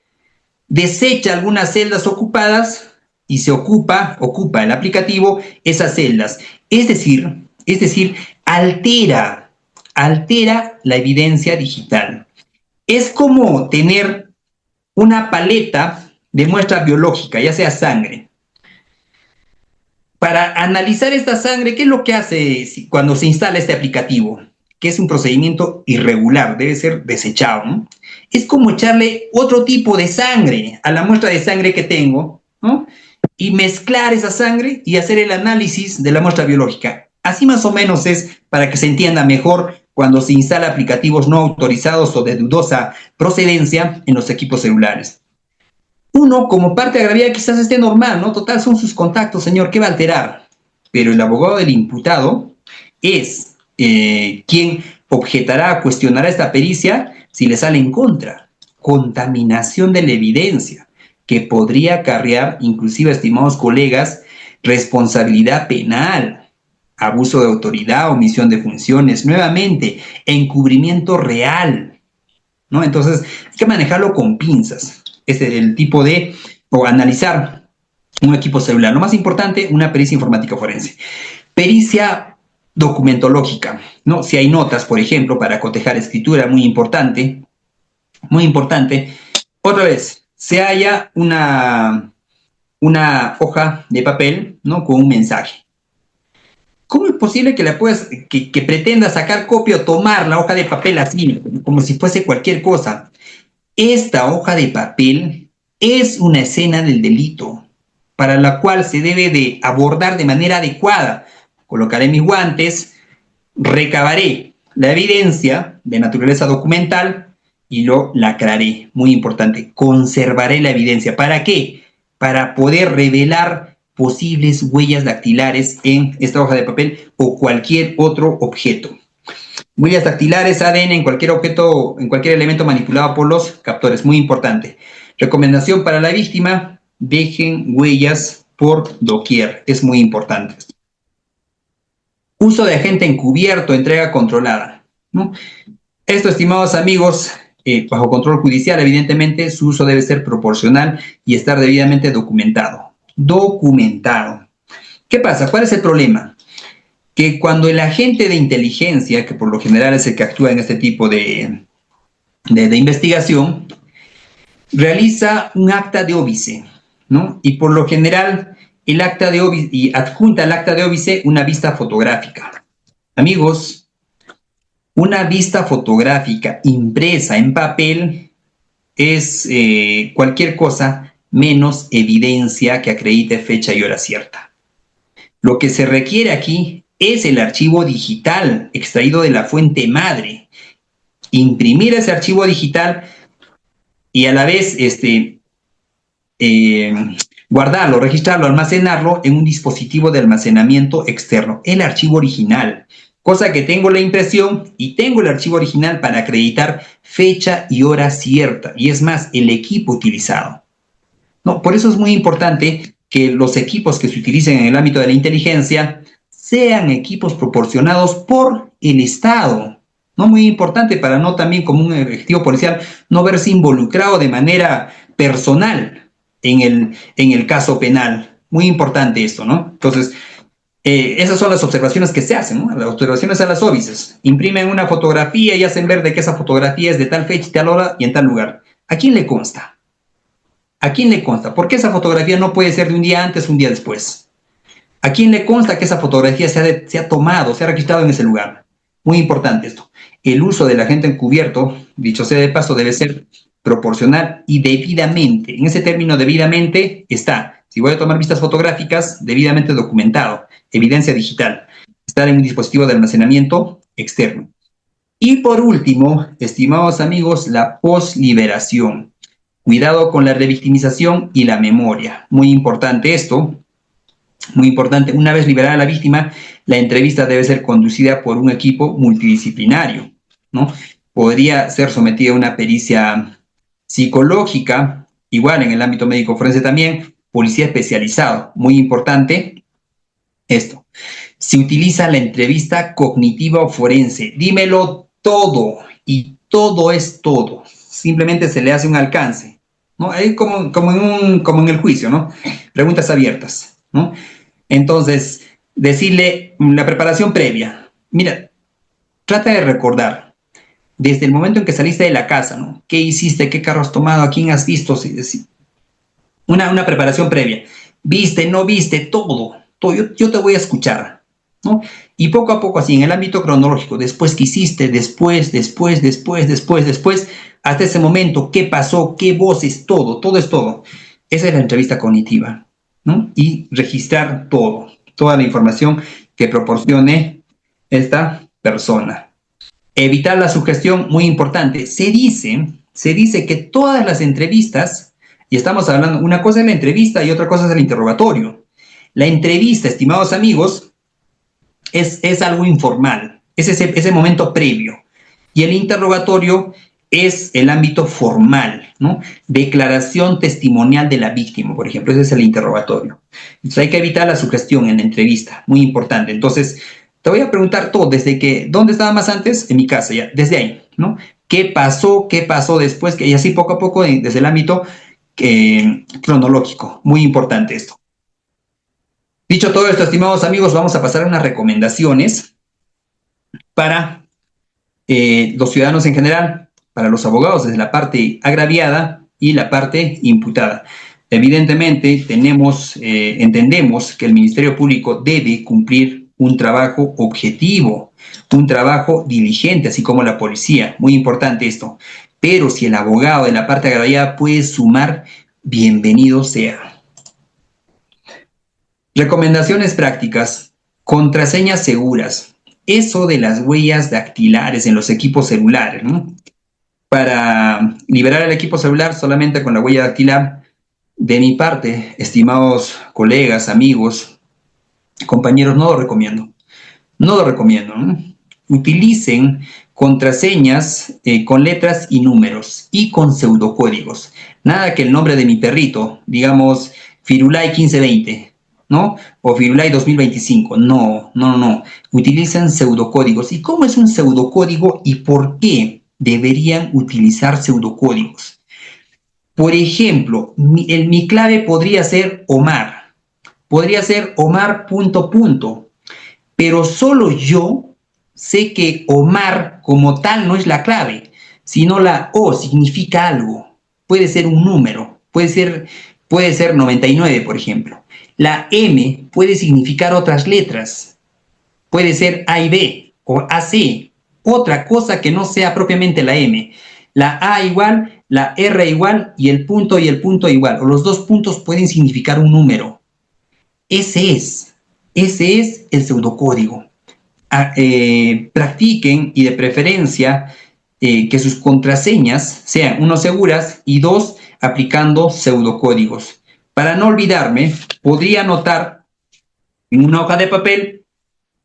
Desecha algunas celdas ocupadas y se ocupa el aplicativo esas celdas. Es decir, altera la evidencia digital. Es como tener una paleta de muestra biológica, ya sea sangre. Para analizar esta sangre, ¿qué es lo que hace cuando se instala este aplicativo? Que es un procedimiento irregular, debe ser desechado, ¿no? Es como echarle otro tipo de sangre a la muestra de sangre que tengo, ¿no? Y mezclar esa sangre y hacer el análisis de la muestra biológica. Así más o menos es para que se entienda mejor cuando se instala aplicativos no autorizados o de dudosa procedencia en los equipos celulares. Uno, como parte agravada, quizás esté normal, ¿no? Total, son sus contactos, señor, ¿qué va a alterar? Pero el abogado del imputado es quien objetará, cuestionará esta pericia si le sale en contra. Contaminación de la evidencia, que podría acarrear, inclusive, estimados colegas, responsabilidad penal, abuso de autoridad, omisión de funciones, nuevamente, encubrimiento real, ¿no? Entonces, hay que manejarlo con pinzas. Es el tipo de, o analizar un equipo celular. Lo más importante, una pericia informática forense. Pericia documentológica, ¿no? Si hay notas, por ejemplo, para cotejar escritura, muy importante. Muy importante. Otra vez, se halla una hoja de papel, ¿no? Con un mensaje. ¿Cómo es posible que que pretenda sacar copia o tomar la hoja de papel así, como si fuese cualquier cosa? Esta hoja de papel es una escena del delito, para la cual se debe de abordar de manera adecuada. Colocaré mis guantes, recabaré la evidencia de naturaleza documental y lo lacraré. Muy importante, conservaré la evidencia. ¿Para qué? Para poder revelar posibles huellas dactilares en esta hoja de papel o cualquier otro objeto. Huellas dactilares, ADN en cualquier objeto, en cualquier elemento manipulado por los captores. Muy importante. Recomendación para la víctima, dejen huellas por doquier. Es muy importante. Uso de agente encubierto, entrega controlada, ¿no? Esto, estimados amigos, bajo control judicial, evidentemente, su uso debe ser proporcional y estar debidamente documentado. Documentado. ¿Qué pasa? ¿Cuál es el problema? Que cuando el agente de inteligencia, que por lo general es el que actúa en este tipo de investigación, realiza un acta de óbice, ¿no? Y por lo general el acta de óbice, y adjunta al acta de óbice una vista fotográfica. Amigos, una vista fotográfica impresa en papel es cualquier cosa menos evidencia que acredite fecha y hora cierta. Lo que se requiere aquí es el archivo digital extraído de la fuente madre. Imprimir ese archivo digital y a la vez guardarlo, registrarlo, almacenarlo en un dispositivo de almacenamiento externo, el archivo original. Cosa que tengo la impresión y tengo el archivo original para acreditar fecha y hora cierta. Y es más, el equipo utilizado. No, por eso es muy importante que los equipos que se utilicen en el ámbito de la inteligencia sean equipos proporcionados por el Estado. No, muy importante para no también como un ejecutivo policial no verse involucrado de manera personal en el caso penal. Muy importante esto, ¿no? Entonces, esas son las observaciones que se hacen, ¿no? Las observaciones a las óbices. Imprimen una fotografía y hacen ver de que esa fotografía es de tal fecha, tal hora y en tal lugar. ¿A quién le consta? ¿A quién le consta? ¿Por qué esa fotografía no puede ser de un día antes o un día después? ¿A quién le consta que esa fotografía se ha tomado, se ha registrado en ese lugar? Muy importante esto. El uso del agente encubierto, dicho sea de paso, debe ser proporcional y debidamente. En ese término debidamente está, si voy a tomar vistas fotográficas, debidamente documentado, evidencia digital, estar en un dispositivo de almacenamiento externo. Y por último, estimados amigos, la posliberación. Cuidado con la revictimización y la memoria. Muy importante esto. Muy importante, una vez liberada la víctima, la entrevista debe ser conducida por un equipo multidisciplinario, ¿no? Podría ser sometida a una pericia psicológica, igual en el ámbito médico forense también, policía especializado, muy importante esto. Se utiliza la entrevista cognitiva o forense, dímelo todo, y todo es todo, simplemente se le hace un alcance, ¿no? Ahí como en el juicio, ¿no? Preguntas abiertas, ¿no? Entonces, decirle la preparación previa. Mira, trata de recordar, desde el momento en que saliste de la casa, ¿no? ¿Qué hiciste? ¿Qué carro has tomado? ¿A quién has visto? Una preparación previa. ¿Viste? ¿No viste? Todo. Yo te voy a escuchar, ¿no? Y poco a poco, así, en el ámbito cronológico, después que hiciste, después, hasta ese momento, ¿qué pasó? ¿Qué voces? Todo es todo. Esa es la entrevista cognitiva, ¿no? Y registrar toda la información que proporcione esta persona. Evitar la sugestión, muy importante. Se dice que todas las entrevistas, y estamos hablando, una cosa es la entrevista y otra cosa es el interrogatorio. La entrevista, estimados amigos, es algo informal, es ese momento previo. Y el interrogatorio es el ámbito formal, ¿no? Declaración testimonial de la víctima, por ejemplo, ese es el interrogatorio. Entonces hay que evitar la sugestión en la entrevista, muy importante. Entonces, te voy a preguntar todo, desde que, ¿dónde estaba más antes? En mi casa, ya, desde ahí, ¿no? ¿Qué pasó después? Y así poco a poco, desde el ámbito cronológico, muy importante esto. Dicho todo esto, estimados amigos, vamos a pasar a unas recomendaciones para los ciudadanos en general, para los abogados desde la parte agraviada y la parte imputada. Evidentemente, entendemos que el Ministerio Público debe cumplir un trabajo objetivo, un trabajo diligente, así como la policía. Muy importante esto. Pero si el abogado de la parte agraviada puede sumar, bienvenido sea. Recomendaciones prácticas, contraseñas seguras. Eso de las huellas dactilares en los equipos celulares, ¿no? Para liberar el equipo celular solamente con la huella dactilar, de mi parte, estimados colegas, amigos, compañeros, no lo recomiendo. No lo recomiendo, ¿no? Utilicen contraseñas con letras y números y con pseudocódigos. Nada que el nombre de mi perrito, digamos, Firulai 1520, ¿no? O Firulai 2025. No. Utilicen pseudocódigos. ¿Y cómo es un pseudocódigo y por qué deberían utilizar pseudocódigos? Por ejemplo, mi clave podría ser Omar. Podría ser Omar ... Pero solo yo sé que Omar como tal no es la clave, sino la O significa algo. Puede ser un número, puede ser 99, por ejemplo. La M puede significar otras letras. Puede ser A y B o AC, otra cosa que no sea propiamente la M. La A igual, la R igual y el punto igual. O los dos puntos pueden significar un número. Ese es el pseudocódigo. Practiquen y de preferencia que sus contraseñas sean, uno, seguras y dos, aplicando pseudocódigos. Para no olvidarme, podría anotar en una hoja de papel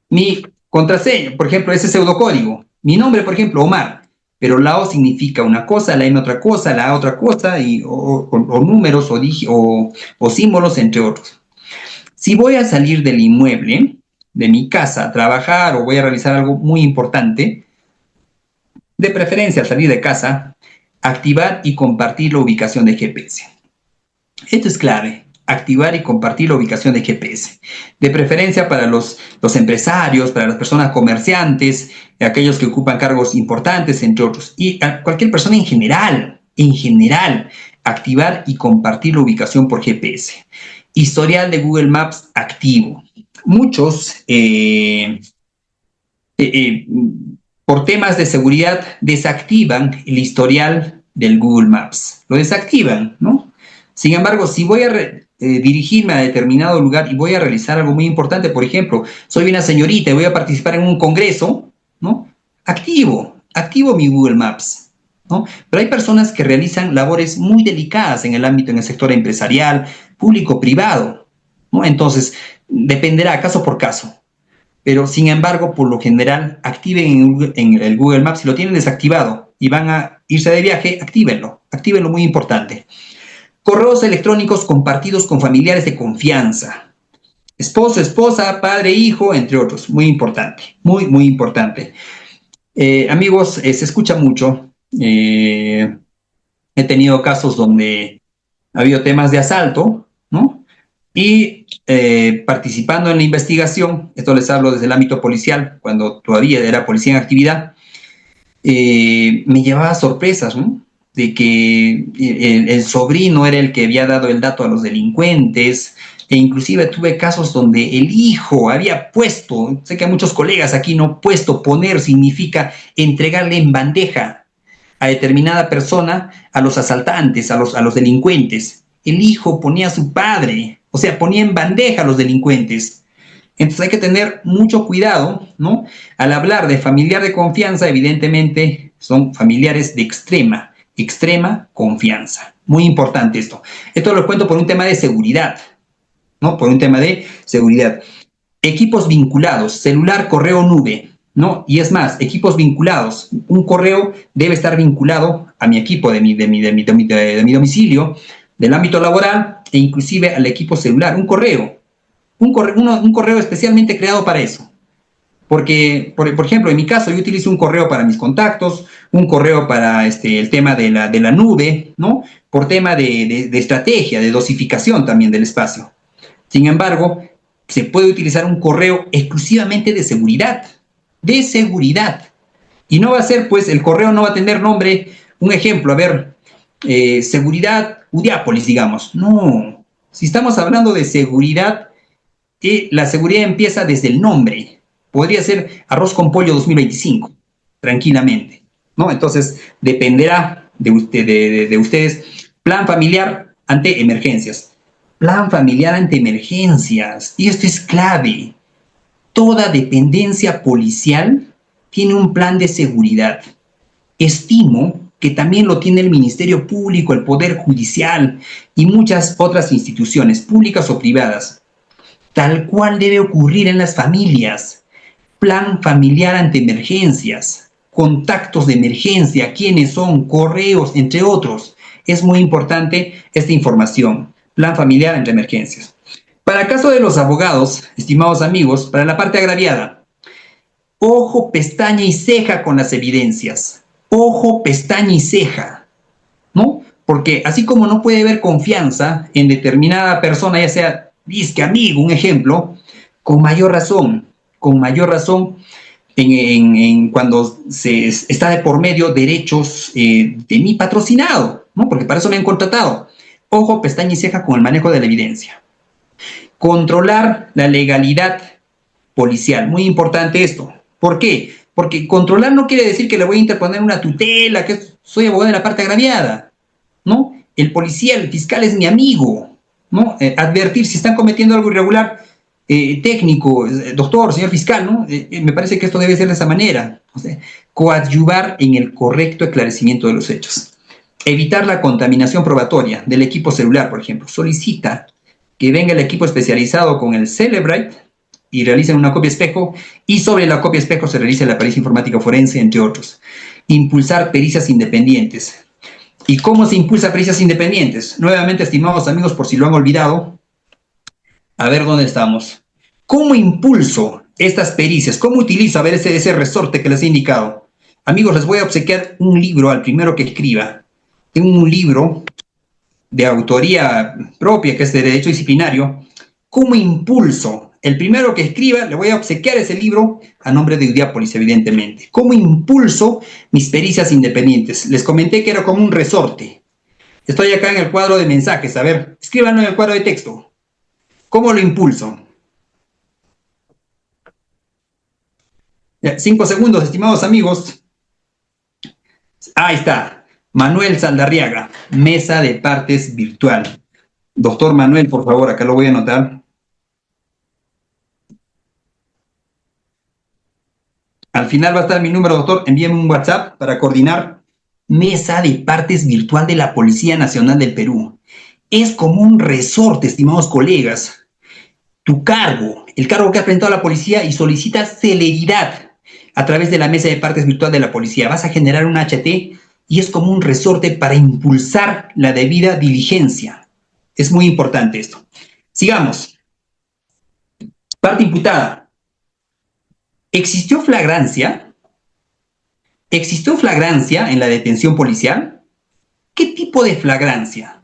mi contraseña, por ejemplo, ese pseudocódigo. Mi nombre, por ejemplo, Omar, pero la O significa una cosa, la M otra cosa, la A otra cosa, o números o símbolos, entre otros. Si voy a salir del inmueble, de mi casa, a trabajar o voy a realizar algo muy importante, de preferencia al salir de casa, activar y compartir la ubicación de GPS. Esto es clave, activar y compartir la ubicación de GPS. De preferencia para los empresarios, para las personas comerciantes, aquellos que ocupan cargos importantes, entre otros. Y a cualquier persona en general, activar y compartir la ubicación por GPS. Historial de Google Maps activo. Muchos, por temas de seguridad, desactivan el historial del Google Maps. Lo desactivan, ¿no? Sin embargo, si voy a dirigirme a determinado lugar y voy a realizar algo muy importante, por ejemplo, soy una señorita y voy a participar en un congreso, ¿no? Activo mi Google Maps, ¿no? Pero hay personas que realizan labores muy delicadas en el ámbito, en el sector empresarial, público-privado. ¿no? Entonces, dependerá caso por caso. Pero, sin embargo, por lo general, activen en el Google Maps. Si lo tienen desactivado y van a irse de viaje, actívenlo, muy importante. Correos electrónicos compartidos con familiares de confianza. Esposo, esposa, padre, hijo, entre otros. Muy importante, muy importante. Amigos, se escucha mucho. He tenido casos donde ha habido temas de asalto, ¿no? Y participando en la investigación, esto les hablo desde el ámbito policial, cuando todavía era policía en actividad, me llevaba sorpresas, ¿no? De que el sobrino era el que había dado el dato a los delincuentes, e inclusive tuve casos donde el hijo había puesto, sé que a muchos colegas aquí no, poner significa entregarle en bandeja a determinada persona, a los asaltantes, a los delincuentes. El hijo ponía a su padre, o sea, ponía en bandeja a los delincuentes. Entonces hay que tener mucho cuidado, ¿no? Al hablar de familiar de confianza, evidentemente son familiares de extrema confianza. Muy importante esto. Esto lo cuento por un tema de seguridad, ¿no? Por un tema de seguridad. Equipos vinculados, celular, correo, nube, ¿no? Y es más, equipos vinculados. Un correo debe estar vinculado a mi equipo de mi domicilio, del ámbito laboral, e inclusive al equipo celular. Un correo especialmente creado para eso. Porque, por ejemplo, en mi caso, yo utilizo un correo para mis contactos, un correo para el tema de la nube, ¿no? Por tema de estrategia, de dosificación también del espacio. Sin embargo, se puede utilizar un correo exclusivamente de seguridad. De seguridad. Y no va a ser, pues, el correo no va a tener nombre, un ejemplo, a ver, seguridad Udiápolis, digamos. No. Si estamos hablando de seguridad, la seguridad empieza desde el nombre. Podría ser arroz con pollo 2025, tranquilamente, ¿no? Entonces, dependerá de ustedes. Plan familiar ante emergencias. Plan familiar ante emergencias. Y esto es clave. Toda dependencia policial tiene un plan de seguridad. Estimo que también lo tiene el Ministerio Público, el Poder Judicial y muchas otras instituciones, públicas o privadas. Tal cual debe ocurrir en las familias. Plan familiar ante emergencias, contactos de emergencia, quiénes son, correos, entre otros. Es muy importante esta información. Plan familiar ante emergencias. Para el caso de los abogados, estimados amigos, para la parte agraviada, ojo, pestaña y ceja con las evidencias. Ojo, pestaña y ceja, ¿no? Porque así como no puede haber confianza en determinada persona, ya sea disque amigo, un ejemplo, con mayor razón, cuando se está de por medio derechos de mi patrocinado, ¿no? Porque para eso me han contratado. Ojo, pestaña y ceja con el manejo de la evidencia. Controlar la legalidad policial. Muy importante esto. ¿Por qué? Porque controlar no quiere decir que le voy a interponer una tutela, que soy abogado de la parte agraviada, ¿no? El policía, el fiscal es mi amigo, ¿no? Advertir si están cometiendo algo irregular, técnico, doctor, señor fiscal, ¿no? Me parece que esto debe ser de esa manera. O sea, coadyuvar en el correcto esclarecimiento de los hechos. Evitar la contaminación probatoria del equipo celular, por ejemplo. Solicita que venga el equipo especializado con el Celebrite y realicen una copia espejo, y sobre la copia espejo se realiza la pericia informática forense, entre otros. Impulsar pericias independientes. ¿Y cómo se impulsa pericias independientes? Nuevamente, estimados amigos, por si lo han olvidado, a ver dónde estamos. ¿Cómo impulso estas pericias? ¿Cómo utilizo, a ver, ese resorte que les he indicado? Amigos, les voy a obsequiar un libro al primero que escriba. Tengo un libro de autoría propia, que es de Derecho Disciplinario. ¿Cómo impulso? El primero que escriba, le voy a obsequiar ese libro a nombre de Udiápolis, evidentemente. ¿Cómo impulso mis pericias independientes? Les comenté que era como un resorte. Estoy acá en el cuadro de mensajes. A ver, escríbanlo en el cuadro de texto. ¿Cómo lo impulso? Ya, 5 segundos, estimados amigos. Ahí está. Manuel Saldarriaga, mesa de partes virtual. Doctor Manuel, por favor, acá lo voy a anotar. Al final va a estar mi número, doctor. Envíeme un WhatsApp para coordinar. Mesa de partes virtual de la Policía Nacional del Perú. Es como un resorte, estimados colegas. tu cargo, el cargo que has presentado a la policía y solicitas celeridad a través de la mesa de partes virtual de la policía. Vas a generar un HT y es como un resorte para impulsar la debida diligencia. Es muy importante esto. Sigamos. Parte imputada. ¿Existió flagrancia? ¿Existió flagrancia en la detención policial? ¿Qué tipo de flagrancia?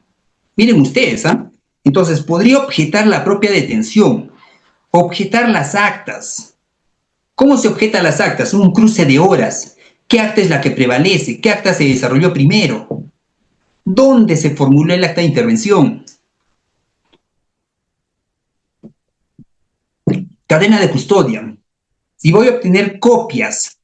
Miren ustedes, ¿ah? Entonces, podría objetar la propia detención, objetar las actas. ¿Cómo se objeta las actas? Un cruce de horas. ¿Qué acta es la que prevalece? ¿Qué acta se desarrolló primero? ¿Dónde se formuló el acta de intervención? Cadena de custodia. Si voy a obtener copias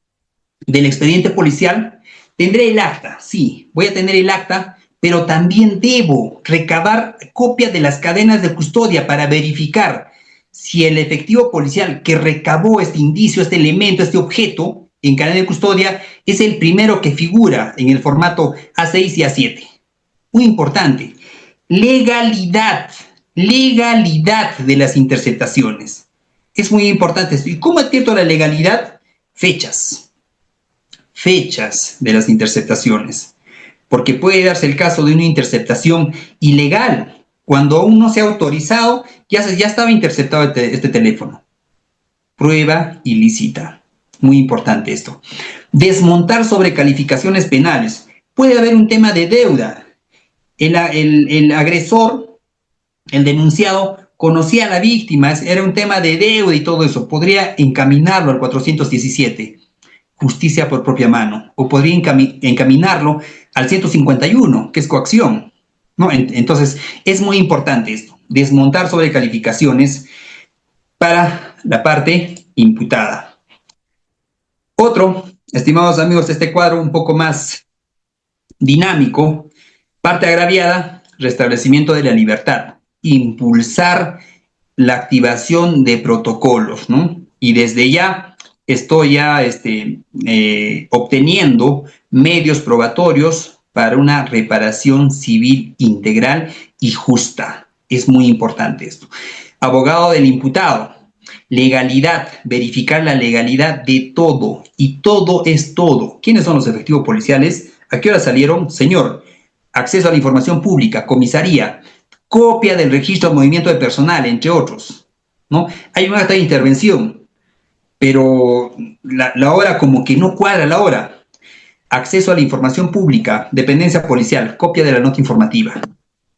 del expediente policial, tendré el acta, sí, voy a tener el acta, pero también debo recabar copias de las cadenas de custodia para verificar si el efectivo policial que recabó este indicio, este elemento, este objeto en cadena de custodia es el primero que figura en el formato A6 y A7. Muy importante, legalidad de las interceptaciones. Es muy importante esto. ¿Y cómo advierto la legalidad? Fechas de las interceptaciones. Porque puede darse el caso de una interceptación ilegal. Cuando aún no se ha autorizado, ya estaba interceptado este teléfono. Prueba ilícita. Muy importante esto. Desmontar sobre calificaciones penales. Puede haber un tema de deuda. El agresor, el denunciado, conocía a la víctima, era un tema de deuda y todo eso. Podría encaminarlo al 417. Justicia por propia mano, o podría encaminarlo al 151, que es coacción, ¿no? Entonces, es muy importante esto, desmontar sobre calificaciones para la parte imputada. Otro, estimados amigos, este cuadro un poco más dinámico, parte agraviada, restablecimiento de la libertad, impulsar la activación de protocolos, ¿no? Y desde ya estoy obteniendo medios probatorios para una reparación civil integral y justa. Es muy importante esto. Abogado del imputado. Legalidad, verificar la legalidad de todo. Y todo es todo. ¿Quiénes son los efectivos policiales? ¿A qué hora salieron? Señor, acceso a la información pública, comisaría, copia del registro de movimiento de personal, entre otros, ¿no? Hay una acta de intervención, pero la hora como que no cuadra la hora. Acceso a la información pública, dependencia policial, copia de la nota informativa,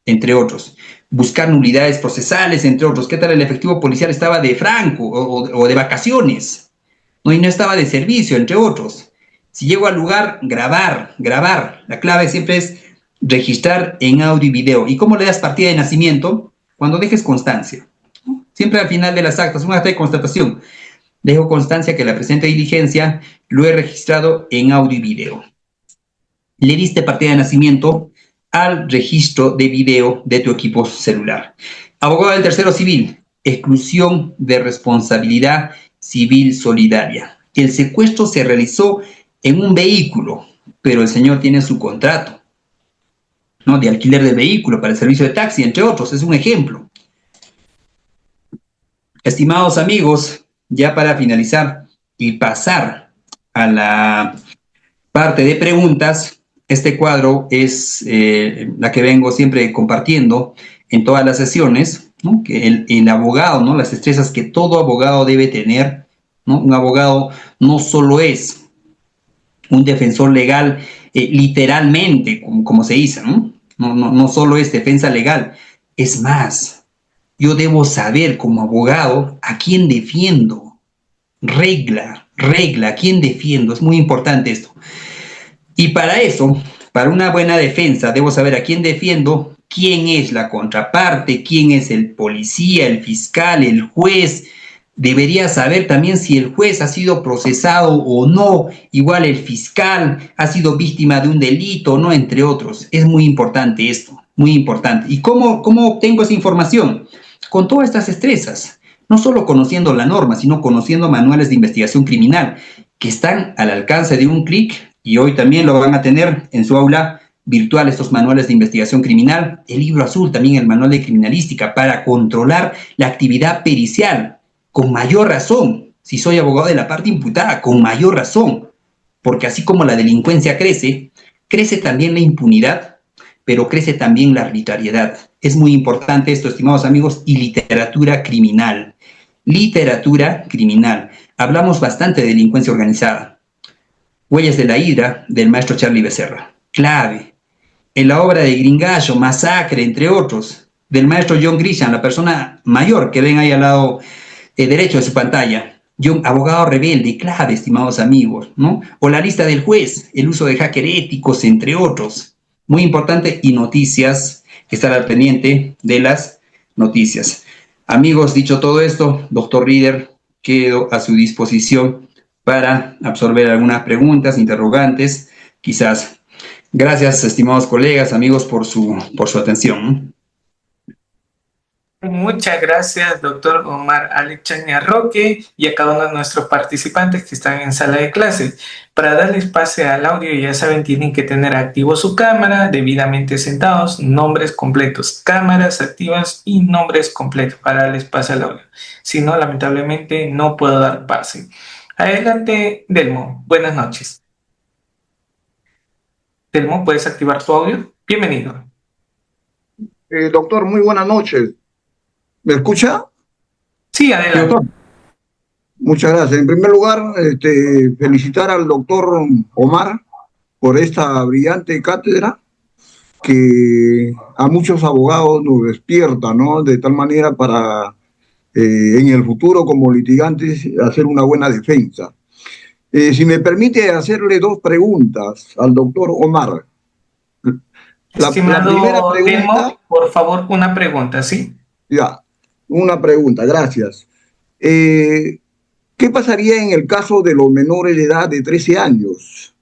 entre otros. Buscar nulidades procesales, entre otros. ¿Qué tal el efectivo policial estaba de franco o de vacaciones? ¿No? Y no estaba de servicio, entre otros. Si llego al lugar, grabar. La clave siempre es registrar en audio y video. ¿Y cómo le das partida de nacimiento? Cuando dejes constancia, ¿no? Siempre al final de las actas, un acta de constatación. Dejo constancia que la presente diligencia lo he registrado en audio y video. Le diste partida de nacimiento al registro de video de tu equipo celular. Abogado del tercero civil, exclusión de responsabilidad civil solidaria. El secuestro se realizó en un vehículo, pero el señor tiene su contrato, ¿no?, de alquiler del vehículo para el servicio de taxi, entre otros. Es un ejemplo. Estimados amigos, ya para finalizar y pasar a la parte de preguntas, este cuadro es la que vengo siempre compartiendo en todas las sesiones, ¿no? Que el abogado, ¿no?, las destrezas que todo abogado debe tener, ¿no? Un abogado no solo es un defensor legal literalmente, como se dice, ¿no? No solo es defensa legal, es más. Yo debo saber como abogado a quién defiendo. Regla, a quién defiendo. Es muy importante esto. Y para eso, para una buena defensa, debo saber a quién defiendo, quién es la contraparte, quién es el policía, el fiscal, el juez. Debería saber también si el juez ha sido procesado o no, igual el fiscal ha sido víctima de un delito o no, entre otros. Es muy importante esto, muy importante. ¿Y cómo obtengo esa información? Con todas estas destrezas, no solo conociendo la norma, sino conociendo manuales de investigación criminal que están al alcance de un clic, y hoy también lo van a tener en su aula virtual estos manuales de investigación criminal, el libro azul, también el manual de criminalística, para controlar la actividad pericial, con mayor razón, si soy abogado de la parte imputada, con mayor razón, porque así como la delincuencia crece, crece también la impunidad, pero crece también la arbitrariedad. Es muy importante esto, estimados amigos, y literatura criminal. Literatura criminal. Hablamos bastante de delincuencia organizada. Huellas de la Hidra, del maestro Charlie Becerra. Clave. En la obra de Gringallo, Masacre, entre otros, del maestro John Grisham, la persona mayor que ven ahí al lado derecho de su pantalla. John, abogado rebelde, clave, estimados amigos, ¿no? O La lista del juez, el uso de hacker éticos, entre otros. Muy importante, y noticias, estar al pendiente de las noticias. Amigos, dicho todo esto, doctor Reader, quedo a su disposición para absorber algunas preguntas, interrogantes, quizás. Gracias, estimados colegas, amigos, por su atención. Muchas gracias, doctor Omar Alex Chaña Roque, y a cada uno de nuestros participantes que están en sala de clases. Para darles pase al audio, ya saben, tienen que tener activo su cámara, debidamente sentados, nombres completos, cámaras activas y nombres completos para darles pase al audio. Si no, lamentablemente no puedo dar pase. Adelante, Delmo. Buenas noches. Delmo, ¿puedes activar tu audio? Bienvenido. Doctor, muy buenas noches. ¿Me escucha? Sí, adelante. Muchas gracias. En primer lugar, felicitar al doctor Omar por esta brillante cátedra que a muchos abogados nos despierta, ¿no? De tal manera para en el futuro como litigantes hacer una buena defensa. Si me permite hacerle dos preguntas al doctor Omar. La primera pregunta... Delmo, por favor, una pregunta, ¿sí? Ya, una pregunta, gracias. ¿Qué pasaría en el caso de los menores de edad de 13 años?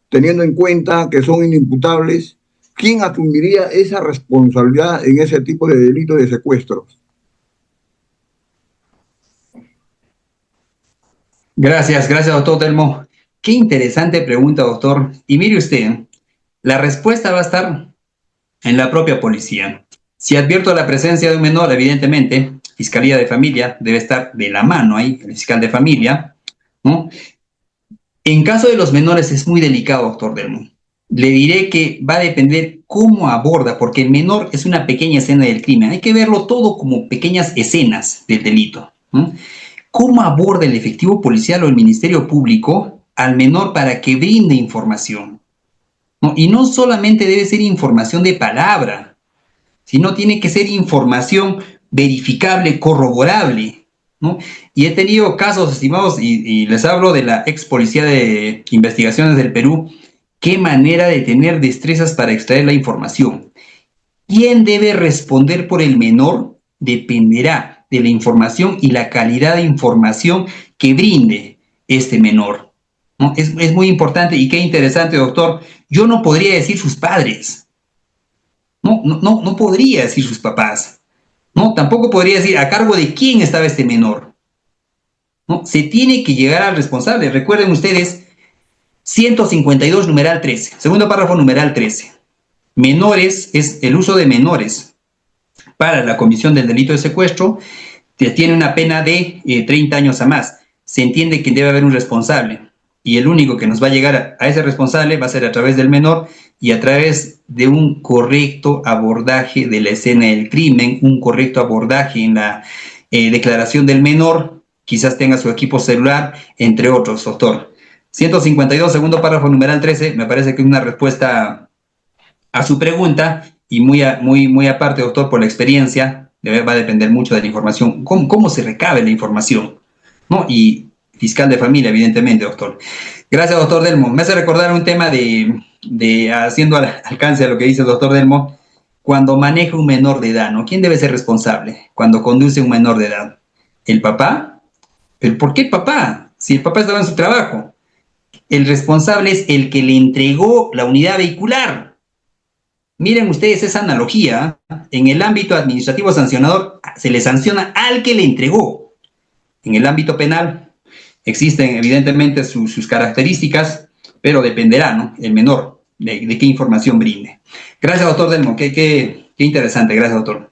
Teniendo en cuenta que son inimputables, ¿quién asumiría esa responsabilidad en ese tipo de delitos de secuestros? Gracias, doctor Delmo. Qué interesante pregunta, doctor. Y mire usted, la respuesta va a estar en la propia policía. Si advierto la presencia de un menor, evidentemente, Fiscalía de Familia debe estar de la mano ahí, el fiscal de familia, ¿no? En caso de los menores es muy delicado, doctor Delmo. Le diré que va a depender cómo aborda, porque el menor es una pequeña escena del crimen. Hay que verlo todo como pequeñas escenas del delito, ¿no? ¿Cómo aborda el efectivo policial o el Ministerio Público al menor para que brinde información? ¿No? Y no solamente debe ser información de palabra, sino tiene que ser información verificable, corroborable, ¿no? Y he tenido casos, estimados, y les hablo de la ex Policía de Investigaciones del Perú, qué manera de tener destrezas para extraer la información. ¿Quién debe responder por el menor? Dependerá de la información y la calidad de información que brinde este menor, ¿no? Es muy importante y qué interesante, doctor. Yo no podría decir sus padres, no podría decir sus papás, ¿no? Tampoco podría decir a cargo de quién estaba este menor, ¿no? Se tiene que llegar al responsable. Recuerden ustedes, 152, numeral 13, segundo párrafo, numeral 13. Menores es el uso de menores para la comisión del delito de secuestro, tiene una pena de 30 años a más. Se entiende que debe haber un responsable, y el único que nos va a llegar a ese responsable va a ser a través del menor y a través de un correcto abordaje de la escena del crimen, un correcto abordaje en la declaración del menor, quizás tenga su equipo celular, entre otros, doctor. 152, segundo párrafo, numeral 13, me parece que es una respuesta a su pregunta, y muy aparte, doctor, por la experiencia, va a depender mucho de la información, cómo se recabe la información, ¿no? Y fiscal de familia, evidentemente, doctor. Gracias, doctor Delmo. Me hace recordar un tema de haciendo alcance a lo que dice el doctor Delmo, cuando maneja un menor de edad, ¿no? ¿Quién debe ser responsable cuando conduce un menor de edad? ¿El papá? ¿Pero por qué el papá? Si el papá estaba en su trabajo. El responsable es el que le entregó la unidad vehicular. Miren ustedes esa analogía. En el ámbito administrativo sancionador se le sanciona al que le entregó. En el ámbito penal existen evidentemente sus características, pero dependerá, ¿no? El menor. de qué información brinde. Gracias, doctor Delmo, qué interesante, gracias, doctor.